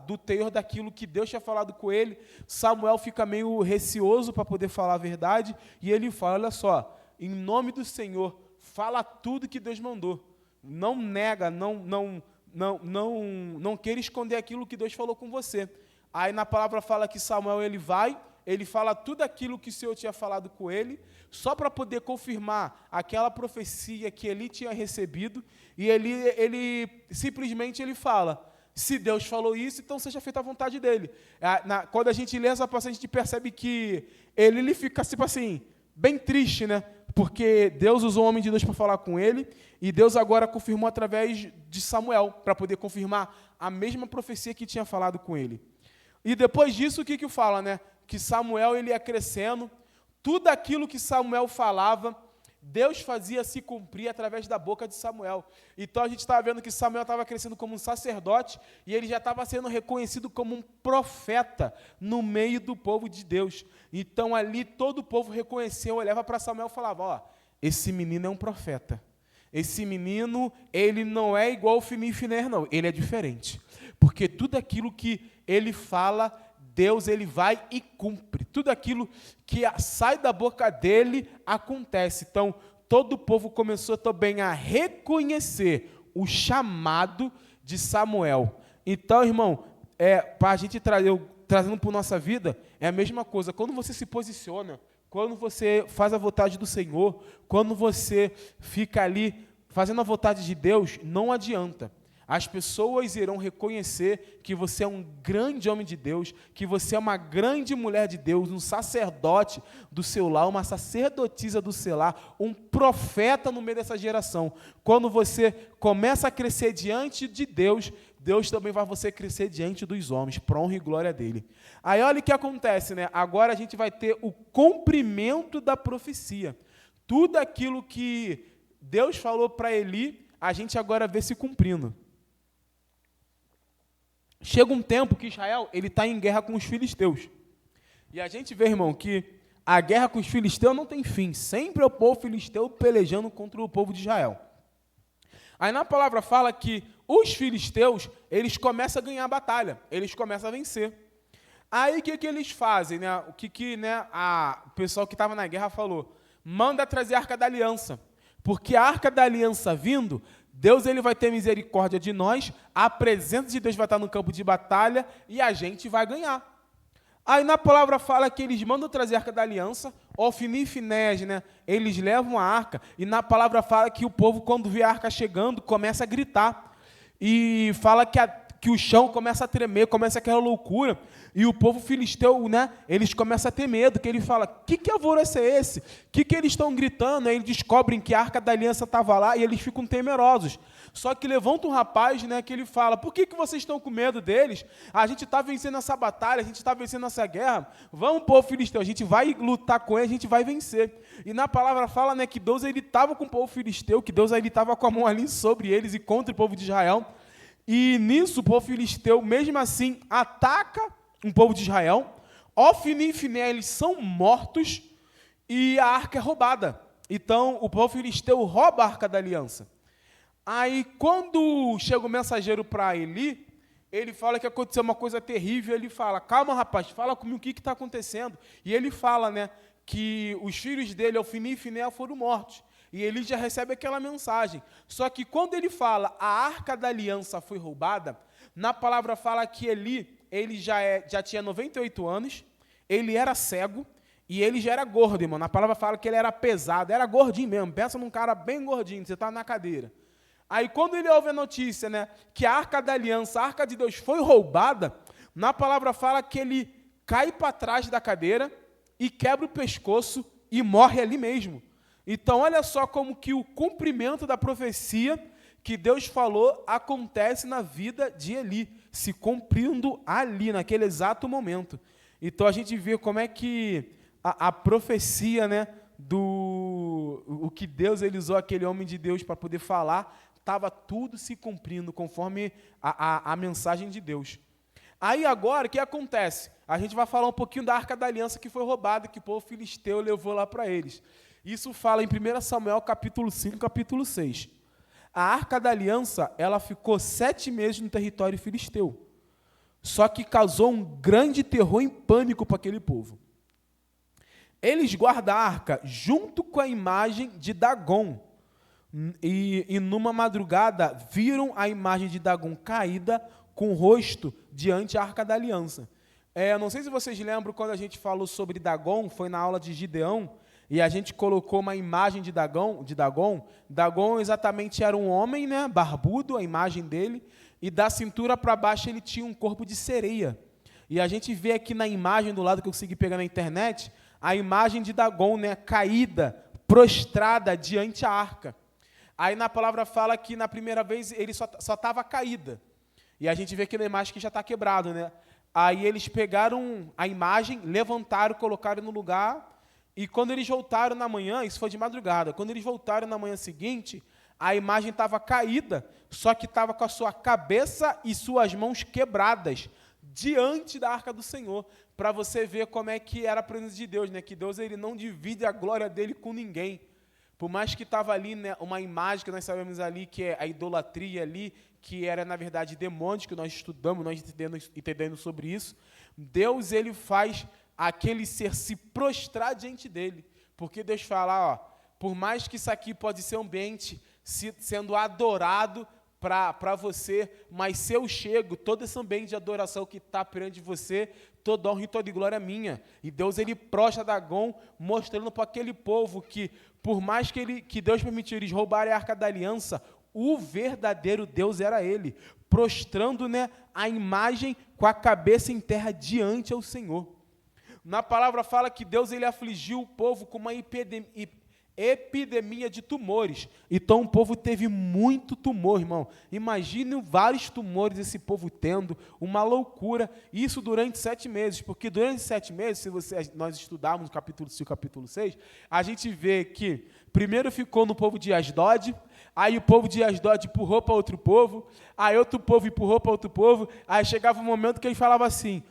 do teor daquilo que Deus tinha falado com ele. Samuel fica meio receoso para poder falar a verdade, e ele fala, olha só, em nome do Senhor, fala tudo que Deus mandou. Não nega, não queira esconder aquilo que Deus falou com você. Aí na palavra fala que Samuel ele fala tudo aquilo que o Senhor tinha falado com ele, só para poder confirmar aquela profecia que ele tinha recebido, e ele simplesmente ele fala, se Deus falou isso, então seja feita a vontade dele. Quando a gente lê essa passagem, a gente percebe que ele fica tipo assim, bem triste, né? Porque Deus usou o homem de Deus para falar com ele, e Deus agora confirmou através de Samuel, para poder confirmar a mesma profecia que tinha falado com ele. E depois disso, o que fala, né? Que Samuel ele ia crescendo, tudo aquilo que Samuel falava, Deus fazia se cumprir através da boca de Samuel. Então a gente estava vendo que Samuel estava crescendo como um sacerdote, e ele já estava sendo reconhecido como um profeta no meio do povo de Deus. Então ali todo o povo reconheceu, olhava para Samuel e falava, ó, esse menino é um profeta. Esse menino, ele não é igual o Fininho e Finer, não, ele é diferente. Porque tudo aquilo que ele fala, Deus ele vai e cumpre. Tudo aquilo que sai da boca dele acontece. Então, todo o povo começou também a reconhecer o chamado de Samuel. Então, irmão, para a gente trazendo para a nossa vida, é a mesma coisa. Quando você se posiciona, quando você faz a vontade do Senhor, quando você fica ali fazendo a vontade de Deus, não adianta. As pessoas irão reconhecer que você é um grande homem de Deus, que você é uma grande mulher de Deus, um sacerdote do seu lar, uma sacerdotisa do seu lar, um profeta no meio dessa geração. Quando você começa a crescer diante de Deus, Deus também vai você crescer diante dos homens, para honra e glória dele. Aí olha o que acontece, né? Agora a gente vai ter o cumprimento da profecia. Tudo aquilo que Deus falou para Eli, a gente agora vê se cumprindo. Chega um tempo que Israel está em guerra com os filisteus. E a gente vê, irmão, que a guerra com os filisteus não tem fim. Sempre é o povo filisteu pelejando contra o povo de Israel. Aí na palavra fala que os filisteus, eles começam a ganhar a batalha, eles começam a vencer. Aí o que eles fazem, né? O que o pessoal que estava na guerra falou? Manda trazer a Arca da Aliança, porque a Arca da Aliança vindo, Deus ele vai ter misericórdia de nós, a presença de Deus vai estar no campo de batalha e a gente vai ganhar. Aí na palavra fala que eles mandam trazer a Arca da Aliança, Ofni e Finés, né? Eles levam a arca, e na palavra fala que o povo, quando vê a arca chegando, começa a gritar. E fala que o chão começa a tremer, começa aquela loucura, e o povo filisteu, né? Eles começam a ter medo, que ele fala, que alvoroço é esse? Que eles estão gritando? Aí eles descobrem que a Arca da Aliança estava lá, e eles ficam temerosos. Só que levanta um rapaz, né, que ele fala, por que vocês estão com medo deles? A gente está vencendo essa batalha, a gente está vencendo essa guerra. Vamos, povo filisteu, a gente vai lutar com ele, a gente vai vencer. E na palavra fala, né, que Deus estava com o povo filisteu, que Deus estava com a mão ali sobre eles e contra o povo de Israel. E nisso o povo filisteu, mesmo assim, ataca o povo de Israel. Ofni e Finés, eles são mortos e a arca é roubada. Então o povo filisteu rouba a Arca da Aliança. Aí, quando chega o mensageiro para Eli, ele fala que aconteceu uma coisa terrível, ele fala, calma, rapaz, fala comigo o que está acontecendo. E ele fala, né, que os filhos dele, Ofni e Finés, foram mortos. E Eli já recebe aquela mensagem. Só que quando ele fala, a Arca da Aliança foi roubada, na palavra fala que Eli, ele já tinha 98 anos, ele era cego, e ele já era gordo, irmão. Na palavra fala que ele era pesado, era gordinho mesmo, pensa num cara bem gordinho, você está na cadeira. Aí quando ele ouve a notícia, né, que a Arca da Aliança, a Arca de Deus foi roubada, na palavra fala que ele cai para trás da cadeira e quebra o pescoço e morre ali mesmo. Então olha só como que o cumprimento da profecia que Deus falou acontece na vida de Eli, se cumprindo ali, naquele exato momento. Então a gente vê como é que a profecia, né, o que Deus ele usou aquele homem de Deus para poder falar, estava tudo se cumprindo conforme a mensagem de Deus. Aí agora, o que acontece? A gente vai falar um pouquinho da Arca da Aliança que foi roubada, que o povo filisteu levou lá para eles. Isso fala em 1 Samuel, capítulo 5, capítulo 6. A Arca da Aliança, ela ficou 7 meses no território filisteu. Só que causou um grande terror e pânico para aquele povo. Eles guardam a arca junto com a imagem de Dagon. E numa madrugada, viram a imagem de Dagon caída com o rosto diante da Arca da Aliança. Não sei se vocês lembram quando a gente falou sobre Dagon, foi na aula de Gideão, e a gente colocou uma imagem de Dagon. Dagon exatamente era um homem, né, barbudo, a imagem dele, e da cintura para baixo ele tinha um corpo de sereia. E a gente vê aqui na imagem do lado que eu consegui pegar na internet, a imagem de Dagon, né, caída, prostrada diante da arca. Aí na palavra fala que na primeira vez ele só estava caída. E a gente vê aqui na imagem que já está quebrado, né? Aí eles pegaram a imagem, levantaram, colocaram no lugar, e quando eles voltaram na manhã, isso foi de madrugada, quando eles voltaram na manhã seguinte, a imagem estava caída, só que estava com a sua cabeça e suas mãos quebradas, diante da Arca do Senhor, para você ver como é que era a presença de Deus, né? Que Deus ele não divide a glória dele com ninguém. Por mais que estava ali, né, uma imagem que nós sabemos ali, que é a idolatria ali, que era, na verdade, demônios, que nós estudamos, nós entendendo sobre isso, Deus ele faz aquele ser se prostrar diante dele. Porque Deus fala, ó, por mais que isso aqui pode ser um ambiente sendo adorado para você, mas se eu chego, todo esse ambiente de adoração que está perante você, toda honra e toda glória é minha. E Deus ele prostra Dagon, mostrando para aquele povo que, por mais que Deus permitiu eles roubarem a Arca da Aliança, o verdadeiro Deus era ele, prostrando, né, a imagem com a cabeça em terra diante ao Senhor. Na palavra fala que Deus ele afligiu o povo com uma epidemia de tumores. Então o povo teve muito tumor, irmão. Imagine vários tumores esse povo tendo, uma loucura. Isso durante 7 meses, porque durante 7 meses, se nós estudarmos o capítulo 5 e capítulo 6, a gente vê que primeiro ficou no povo de Asdod, aí o povo de Asdod empurrou para outro povo, aí outro povo empurrou para outro povo, aí chegava um momento que ele falava assim,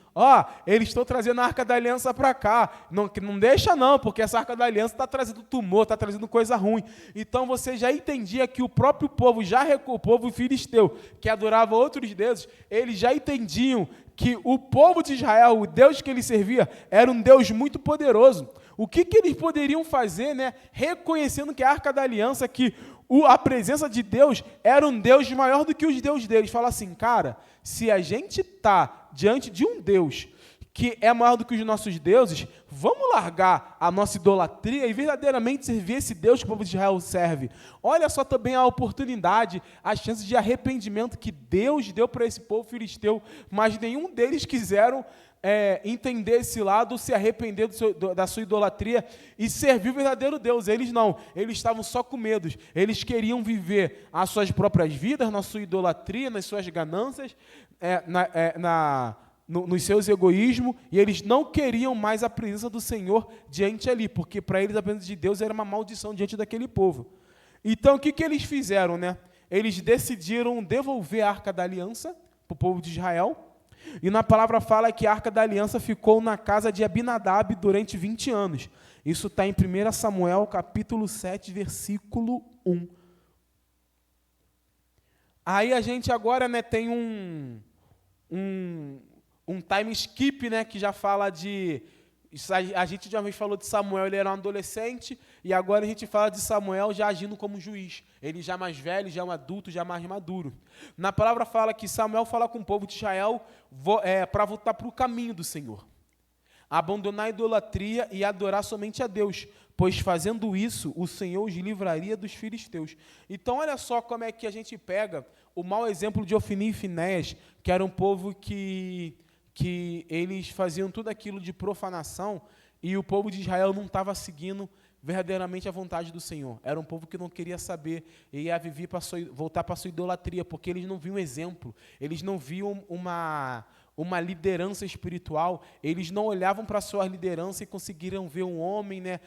eles estão trazendo a Arca da Aliança para cá, não deixa não, porque essa Arca da Aliança está trazendo tumor, está trazendo coisa ruim. Então você já entendia que o próprio povo, o povo filisteu, que adorava outros deuses, eles já entendiam que o povo de Israel, o Deus que ele servia, era um Deus muito poderoso. O que eles poderiam fazer, né, reconhecendo que a Arca da Aliança, que a presença de Deus era um Deus maior do que os deuses deles. Fala assim, cara, se a gente está diante de um Deus que é maior do que os nossos deuses, vamos largar a nossa idolatria e verdadeiramente servir esse Deus que o povo de Israel serve. Olha só também a oportunidade, as chances de arrependimento que Deus deu para esse povo filisteu, mas nenhum deles quiseram entender esse lado, se arrepender da sua idolatria e servir o verdadeiro Deus. Eles não, eles estavam só com medo, eles queriam viver as suas próprias vidas, na sua idolatria, nas suas ganâncias, nos seus egoísmos, e eles não queriam mais a presença do Senhor diante ali, porque para eles a presença de Deus era uma maldição diante daquele povo. Então o que eles fizeram, né? Eles decidiram devolver a Arca da Aliança para o povo de Israel, e na palavra fala que a Arca da Aliança ficou na casa de Abinadab durante 20 anos. Isso está em 1 Samuel, capítulo 7, versículo 1. Aí a gente agora, né, tem um time skip, né, que já fala de... A gente já falou de Samuel, ele era um adolescente, e agora a gente fala de Samuel já agindo como juiz. Ele já mais velho, já um adulto, já mais maduro. Na palavra fala que Samuel fala com o povo de Israel para voltar para o caminho do Senhor. Abandonar a idolatria e adorar somente a Deus, pois fazendo isso, o Senhor os livraria dos filisteus. Então olha só como é que a gente pega o mau exemplo de Ofni e Finéias, que era um povo que eles faziam tudo aquilo de profanação, e o povo de Israel não estava seguindo verdadeiramente a vontade do Senhor. Era um povo que não queria saber, e ia voltar para a sua idolatria, porque eles não viam exemplo, eles não viam uma liderança espiritual, eles não olhavam para a sua liderança e conseguiram ver um homem, né,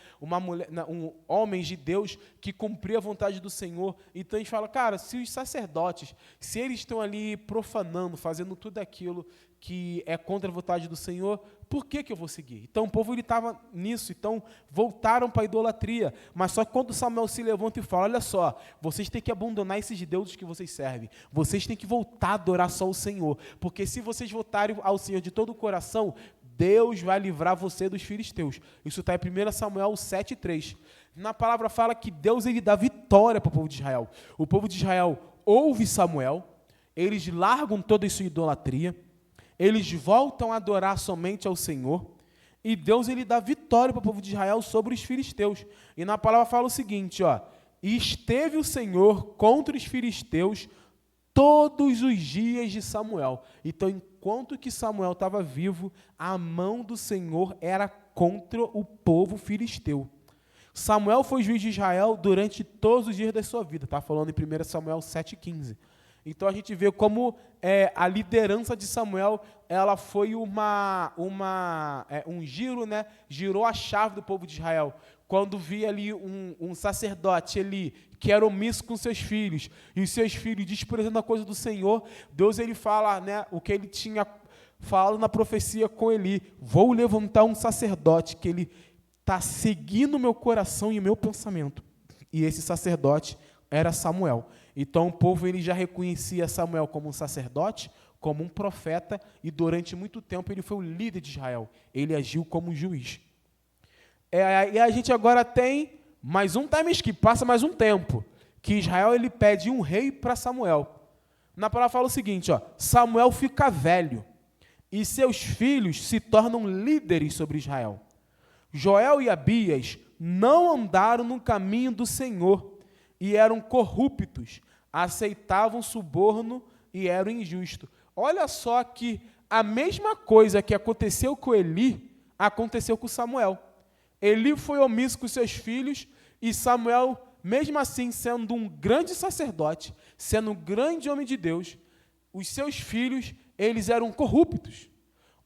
homens de Deus que cumpria a vontade do Senhor. Então eles falam, cara, se os sacerdotes, se eles estão ali profanando, fazendo tudo aquilo que é contra a vontade do Senhor, por que eu vou seguir? Então o povo estava nisso, então voltaram para a idolatria. Mas só que quando Samuel se levanta e fala, olha só, vocês têm que abandonar esses deuses que vocês servem, vocês têm que voltar a adorar só o Senhor, porque se vocês voltarem ao Senhor de todo o coração, Deus vai livrar você dos filisteus. Isso está em 1 Samuel 7,3. Na palavra fala que Deus ele dá vitória para o povo de Israel. O povo de Israel ouve Samuel, eles largam toda a sua idolatria, eles voltam a adorar somente ao Senhor, e Deus ele dá vitória para o povo de Israel sobre os filisteus. E na palavra fala o seguinte, e esteve o Senhor contra os filisteus todos os dias de Samuel. Então, enquanto que Samuel estava vivo, a mão do Senhor era contra o povo filisteu. Samuel foi juiz de Israel durante todos os dias da sua vida. Está falando em 1 Samuel 7,15. Então a gente vê como a liderança de Samuel, ela foi um giro, né? Girou a chave do povo de Israel. Quando via ali um sacerdote ali, que era omisso com seus filhos, e os seus filhos desprezando a coisa do Senhor, Deus ele fala, né, o que ele tinha falado na profecia com Eli, vou levantar um sacerdote que ele está seguindo o meu coração e o meu pensamento. E esse sacerdote era Samuel. Então o povo ele já reconhecia Samuel como um sacerdote, como um profeta, e durante muito tempo ele foi o líder de Israel. Ele agiu como juiz. E a gente agora tem mais um time skip, passa mais um tempo, que Israel ele pede um rei para Samuel. Na palavra fala o seguinte, Samuel fica velho, e seus filhos se tornam líderes sobre Israel. Joel e Abias não andaram no caminho do Senhor, e eram corruptos, aceitavam suborno e eram injustos. Olha só que a mesma coisa que aconteceu com Eli, aconteceu com Samuel. Eli foi omisso com seus filhos, e Samuel, mesmo assim, sendo um grande sacerdote, sendo um grande homem de Deus, os seus filhos, eles eram corruptos.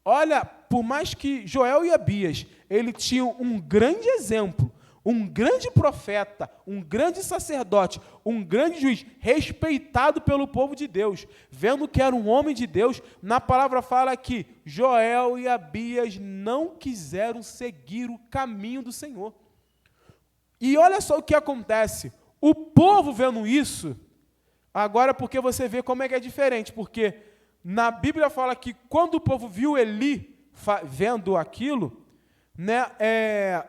Olha, por mais que Joel e Abias, eles tinham um grande exemplo, um grande profeta, um grande sacerdote, um grande juiz, respeitado pelo povo de Deus, vendo que era um homem de Deus, na palavra fala que Joel e Abias não quiseram seguir o caminho do Senhor. E olha só o que acontece, o povo vendo isso, agora porque você vê como é que é diferente, porque na Bíblia fala que quando o povo viu Eli vendo aquilo, né,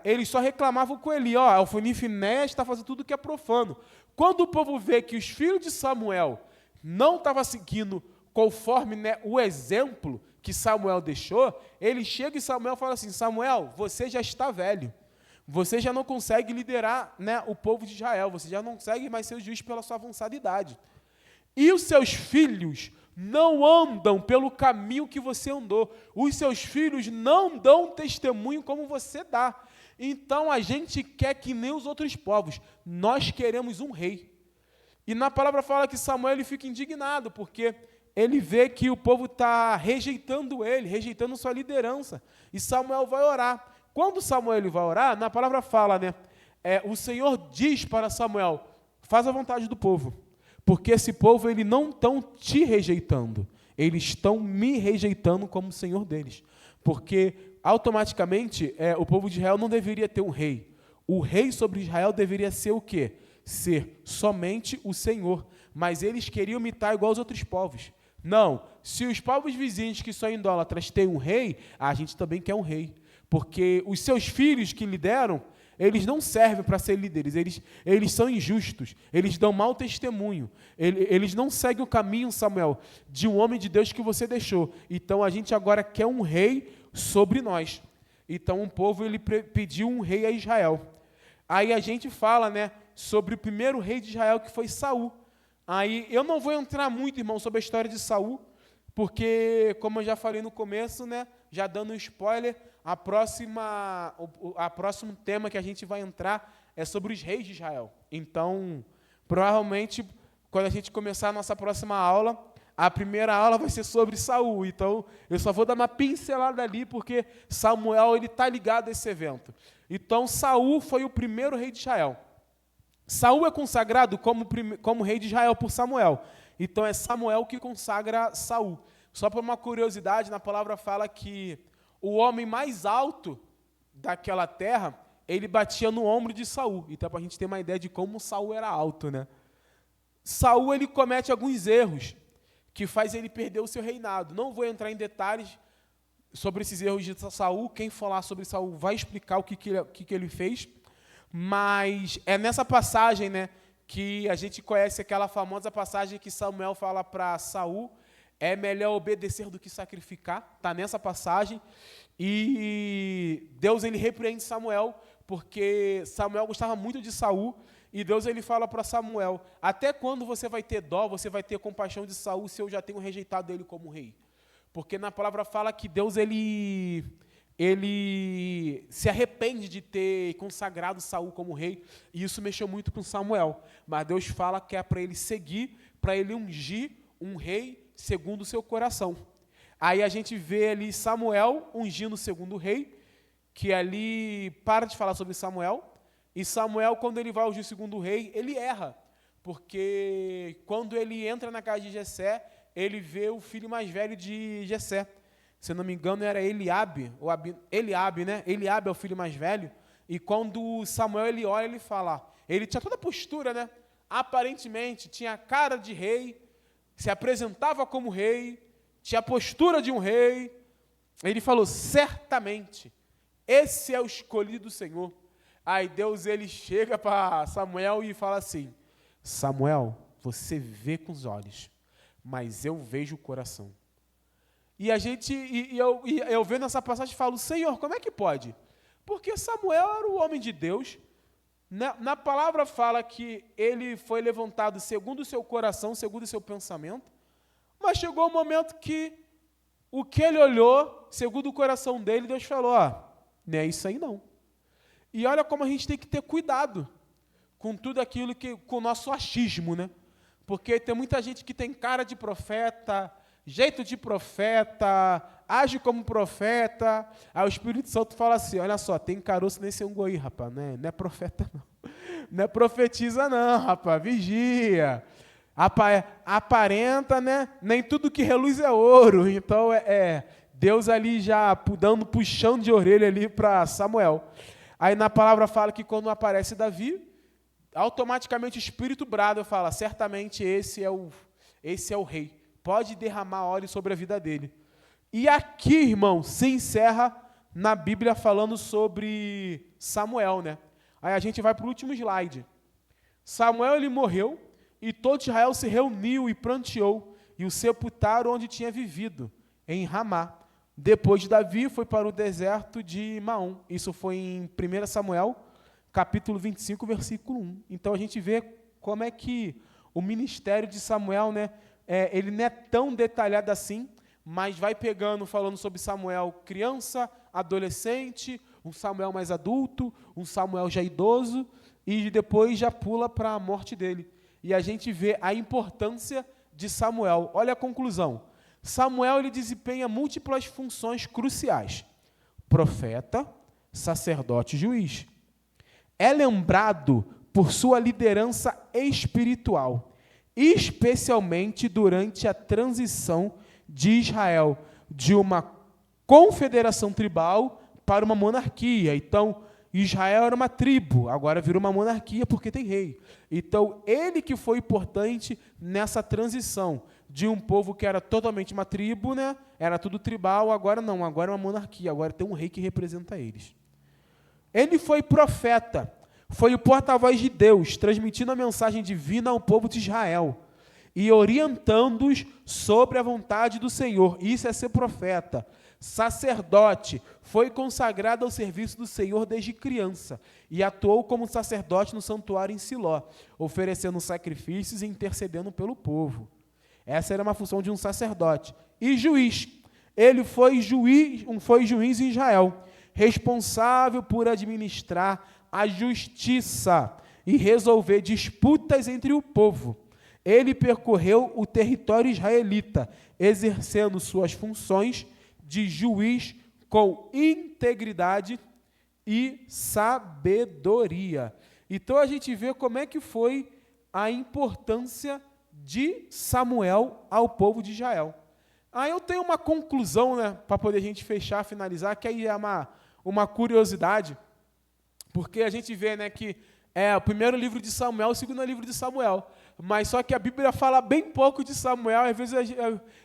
eles só reclamavam com Eli, o Finéias está fazendo tudo que é profano. Quando o povo vê que os filhos de Samuel não estavam seguindo conforme, né, o exemplo que Samuel deixou, ele chega e Samuel fala assim, Samuel, você já está velho, você já não consegue liderar, né, o povo de Israel, você já não consegue mais ser o juiz pela sua avançada idade. E os seus filhos não andam pelo caminho que você andou. Os seus filhos não dão testemunho como você dá. Então a gente quer que nem os outros povos. Nós queremos um rei. E na palavra fala que Samuel ele fica indignado, porque ele vê que o povo está rejeitando ele, rejeitando sua liderança. E Samuel vai orar. Quando Samuel ele vai orar, na palavra fala, né? O Senhor diz para Samuel, faz a vontade do povo. Porque esse povo, eles não estão te rejeitando, eles estão me rejeitando como Senhor deles. Porque, automaticamente, o povo de Israel não deveria ter um rei. O rei sobre Israel deveria ser o quê? Ser somente o Senhor. Mas eles queriam imitar igual aos outros povos. Não, se os povos vizinhos que são idólatras têm um rei, a gente também quer um rei. Porque os seus filhos que lideram, eles não servem para ser líderes, eles são injustos, eles dão mau testemunho, eles não seguem o caminho, Samuel, de um homem de Deus que você deixou. Então a gente agora quer um rei sobre nós. Então o povo ele pediu um rei a Israel. Aí a gente fala, né, sobre o primeiro rei de Israel, que foi Saul. Aí eu não vou entrar muito, irmão, sobre a história de Saul, porque, como eu já falei no começo, né, já dando um spoiler, o próximo tema que a gente vai entrar é sobre os reis de Israel. Então, provavelmente, quando a gente começar a nossa próxima aula, a primeira aula vai ser sobre Saul. Então, eu só vou dar uma pincelada ali, porque Samuel está ligado a esse evento. Então, Saul foi o primeiro rei de Israel. Saul é consagrado como rei de Israel por Samuel. Então, é Samuel que consagra Saul. Só por uma curiosidade, na palavra fala que o homem mais alto daquela terra, ele batia no ombro de Saul. Então, para a gente ter uma ideia de como Saul era alto, né? Saul, ele comete alguns erros que faz ele perder o seu reinado. Não vou entrar em detalhes sobre esses erros de Saul. Quem falar sobre Saul vai explicar o que ele fez. Mas é nessa passagem, né, que a gente conhece aquela famosa passagem que Samuel fala para Saul, é melhor obedecer do que sacrificar, está nessa passagem, e Deus ele repreende Samuel, porque Samuel gostava muito de Saul, e Deus ele fala para Samuel, até quando você vai ter dó, você vai ter compaixão de Saul, se eu já tenho rejeitado ele como rei? Porque na palavra fala que Deus ele se arrepende de ter consagrado Saul como rei, e isso mexeu muito com Samuel, mas Deus fala que é para ele seguir, para ele ungir um rei segundo o seu coração. Aí a gente vê ali Samuel ungindo o segundo rei, que ali para de falar sobre Samuel, e Samuel, quando ele vai ungir o segundo rei, ele erra, porque quando ele entra na casa de Jessé, ele vê o filho mais velho de Jessé. Se não me engano, era Eliabe, né? Eliabe é o filho mais velho, e quando Samuel ele olha, ele fala, ele tinha toda a postura, né? Aparentemente, tinha a cara de rei, se apresentava como rei, tinha a postura de um rei. Ele falou, certamente, esse é o escolhido do Senhor. Aí Deus ele chega para Samuel e fala assim, Samuel, você vê com os olhos, mas eu vejo o coração. E eu vendo essa passagem falo, Senhor, como é que pode? Porque Samuel era o homem de Deus. Na palavra fala que ele foi levantado segundo o seu coração, segundo o seu pensamento, mas chegou um momento que o que ele olhou, segundo o coração dele, Deus falou, não é isso aí não. E olha como a gente tem que ter cuidado com tudo aquilo com o nosso achismo, né? Porque tem muita gente que tem cara de profeta, jeito de profeta, age como profeta. Aí o Espírito Santo fala assim, olha só, tem caroço nesse angu aí, rapaz, não é profeta não. Não é profetiza não, rapaz, vigia. Aparenta, né? Nem tudo que reluz é ouro. Então, Deus ali já dando puxão de orelha ali para Samuel. Aí na palavra fala que quando aparece Davi, automaticamente o Espírito brada e fala, certamente esse é o rei. Pode derramar óleo sobre a vida dele. E aqui, irmão, se encerra na Bíblia falando sobre Samuel, né? Aí a gente vai para o último slide. Samuel, ele morreu, e todo Israel se reuniu e pranteou, e o sepultaram onde tinha vivido, em Ramá. Depois de Davi, foi para o deserto de Maom. Isso foi em 1 Samuel, capítulo 25, versículo 1. Então a gente vê como é que o ministério de Samuel, né, ele não é tão detalhado assim, mas vai pegando, falando sobre Samuel criança, adolescente, um Samuel mais adulto, um Samuel já idoso, e depois já pula para a morte dele. E a gente vê a importância de Samuel. Olha a conclusão. Samuel, ele desempenha múltiplas funções cruciais. Profeta, sacerdote e juiz. É lembrado por sua liderança espiritual, especialmente durante a transição de Israel de uma confederação tribal para uma monarquia. Então, Israel era uma tribo, agora virou uma monarquia porque tem rei. Então, ele que foi importante nessa transição de um povo que era totalmente uma tribo, né? Era tudo tribal, agora não, agora é uma monarquia, agora tem um rei que representa eles. Ele foi profeta, foi o porta-voz de Deus, transmitindo a mensagem divina ao povo de Israel e orientando-os sobre a vontade do Senhor. Isso é ser profeta. Sacerdote, foi consagrado ao serviço do Senhor desde criança e atuou como sacerdote no santuário em Siló, oferecendo sacrifícios e intercedendo pelo povo. Essa era uma função de um sacerdote. E juiz, ele foi juiz em Israel, responsável por administrar a justiça e resolver disputas entre o povo. Ele percorreu o território israelita, exercendo suas funções de juiz com integridade e sabedoria. Então a gente vê como é que foi a importância de Samuel ao povo de Israel. Aí eu tenho uma conclusão, né, para poder a gente fechar, finalizar, que aí é uma curiosidade, porque a gente vê, né, que é o primeiro livro de Samuel, o segundo livro de Samuel, mas só que a Bíblia fala bem pouco de Samuel. Às vezes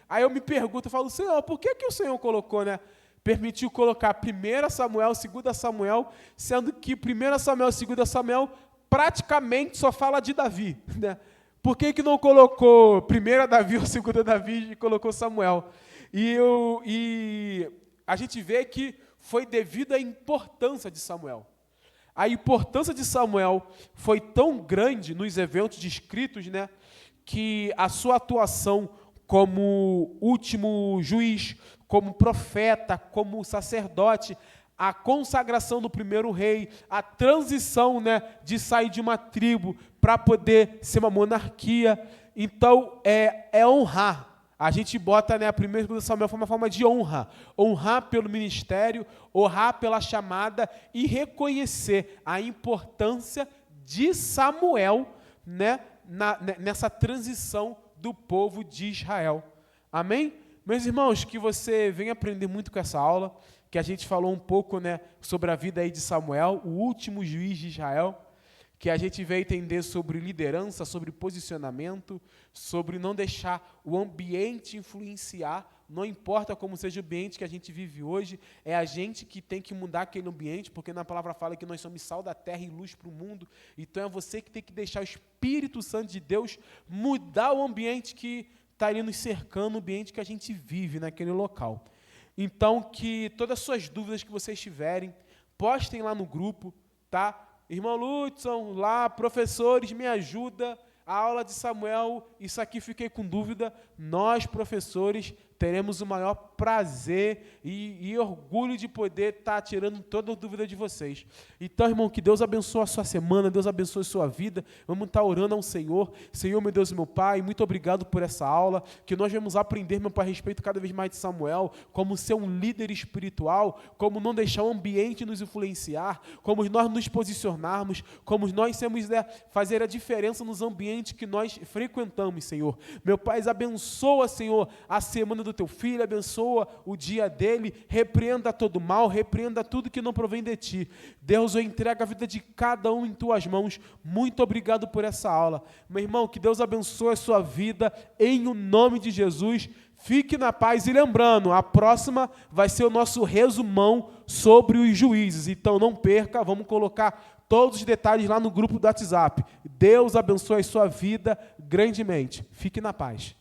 aí eu me pergunto, eu falo, Senhor, por que o Senhor colocou, né, permitiu colocar 1 Samuel, 2 Samuel, sendo que 1 Samuel e 2 Samuel praticamente só fala de Davi, né? Por que não colocou 1 Davi ou 2 Davi e colocou Samuel? E a gente vê que foi devido à importância de Samuel. A importância de Samuel foi tão grande nos eventos descritos, né, que a sua atuação como último juiz, como profeta, como sacerdote, a consagração do primeiro rei, a transição, né, de sair de uma tribo para poder ser uma monarquia. Então, é honrar. A gente bota, né, a 1 Samuel foi uma forma de honra. Honrar pelo ministério, honrar pela chamada e reconhecer a importância de Samuel, né, nessa transição do povo de Israel. Amém? Meus irmãos, que você venha aprender muito com essa aula, que a gente falou um pouco, né, sobre a vida aí de Samuel, o último juiz de Israel, que a gente veio entender sobre liderança, sobre posicionamento, sobre não deixar o ambiente influenciar, não importa como seja o ambiente que a gente vive hoje, é a gente que tem que mudar aquele ambiente, porque na palavra fala que nós somos sal da terra e luz para o mundo, então é você que tem que deixar o Espírito Santo de Deus mudar o ambiente que está ali nos cercando, o ambiente que a gente vive naquele local. Então, que todas as suas dúvidas que vocês tiverem, postem lá no grupo, tá? Irmão Lutzon, lá, professores, me ajuda, a aula de Samuel, isso aqui fiquei com dúvida, nós, professores, teremos o maior prazer e orgulho de poder estar tirando toda dúvida de vocês. Então, irmão, que Deus abençoe a sua semana, Deus abençoe a sua vida. Vamos estar orando ao Senhor. Senhor, meu Deus e meu Pai, muito obrigado por essa aula, que nós vamos aprender, meu Pai, a respeito cada vez mais de Samuel, como ser um líder espiritual, como não deixar o ambiente nos influenciar, como nós nos posicionarmos, como nós fazer a diferença nos ambientes que nós frequentamos, Senhor. Meu Pai, abençoa, Senhor, a semana do teu filho, abençoa o dia dele, repreenda todo mal, repreenda tudo que não provém de ti. Deus, eu entrego a vida de cada um em tuas mãos. Muito obrigado por essa aula. Meu irmão, que Deus abençoe a sua vida, em o nome de Jesus. Fique na paz e lembrando, a próxima vai ser o nosso resumão sobre os juízes. Então não perca, vamos colocar todos os detalhes lá no grupo do WhatsApp. Deus abençoe a sua vida grandemente. Fique na paz.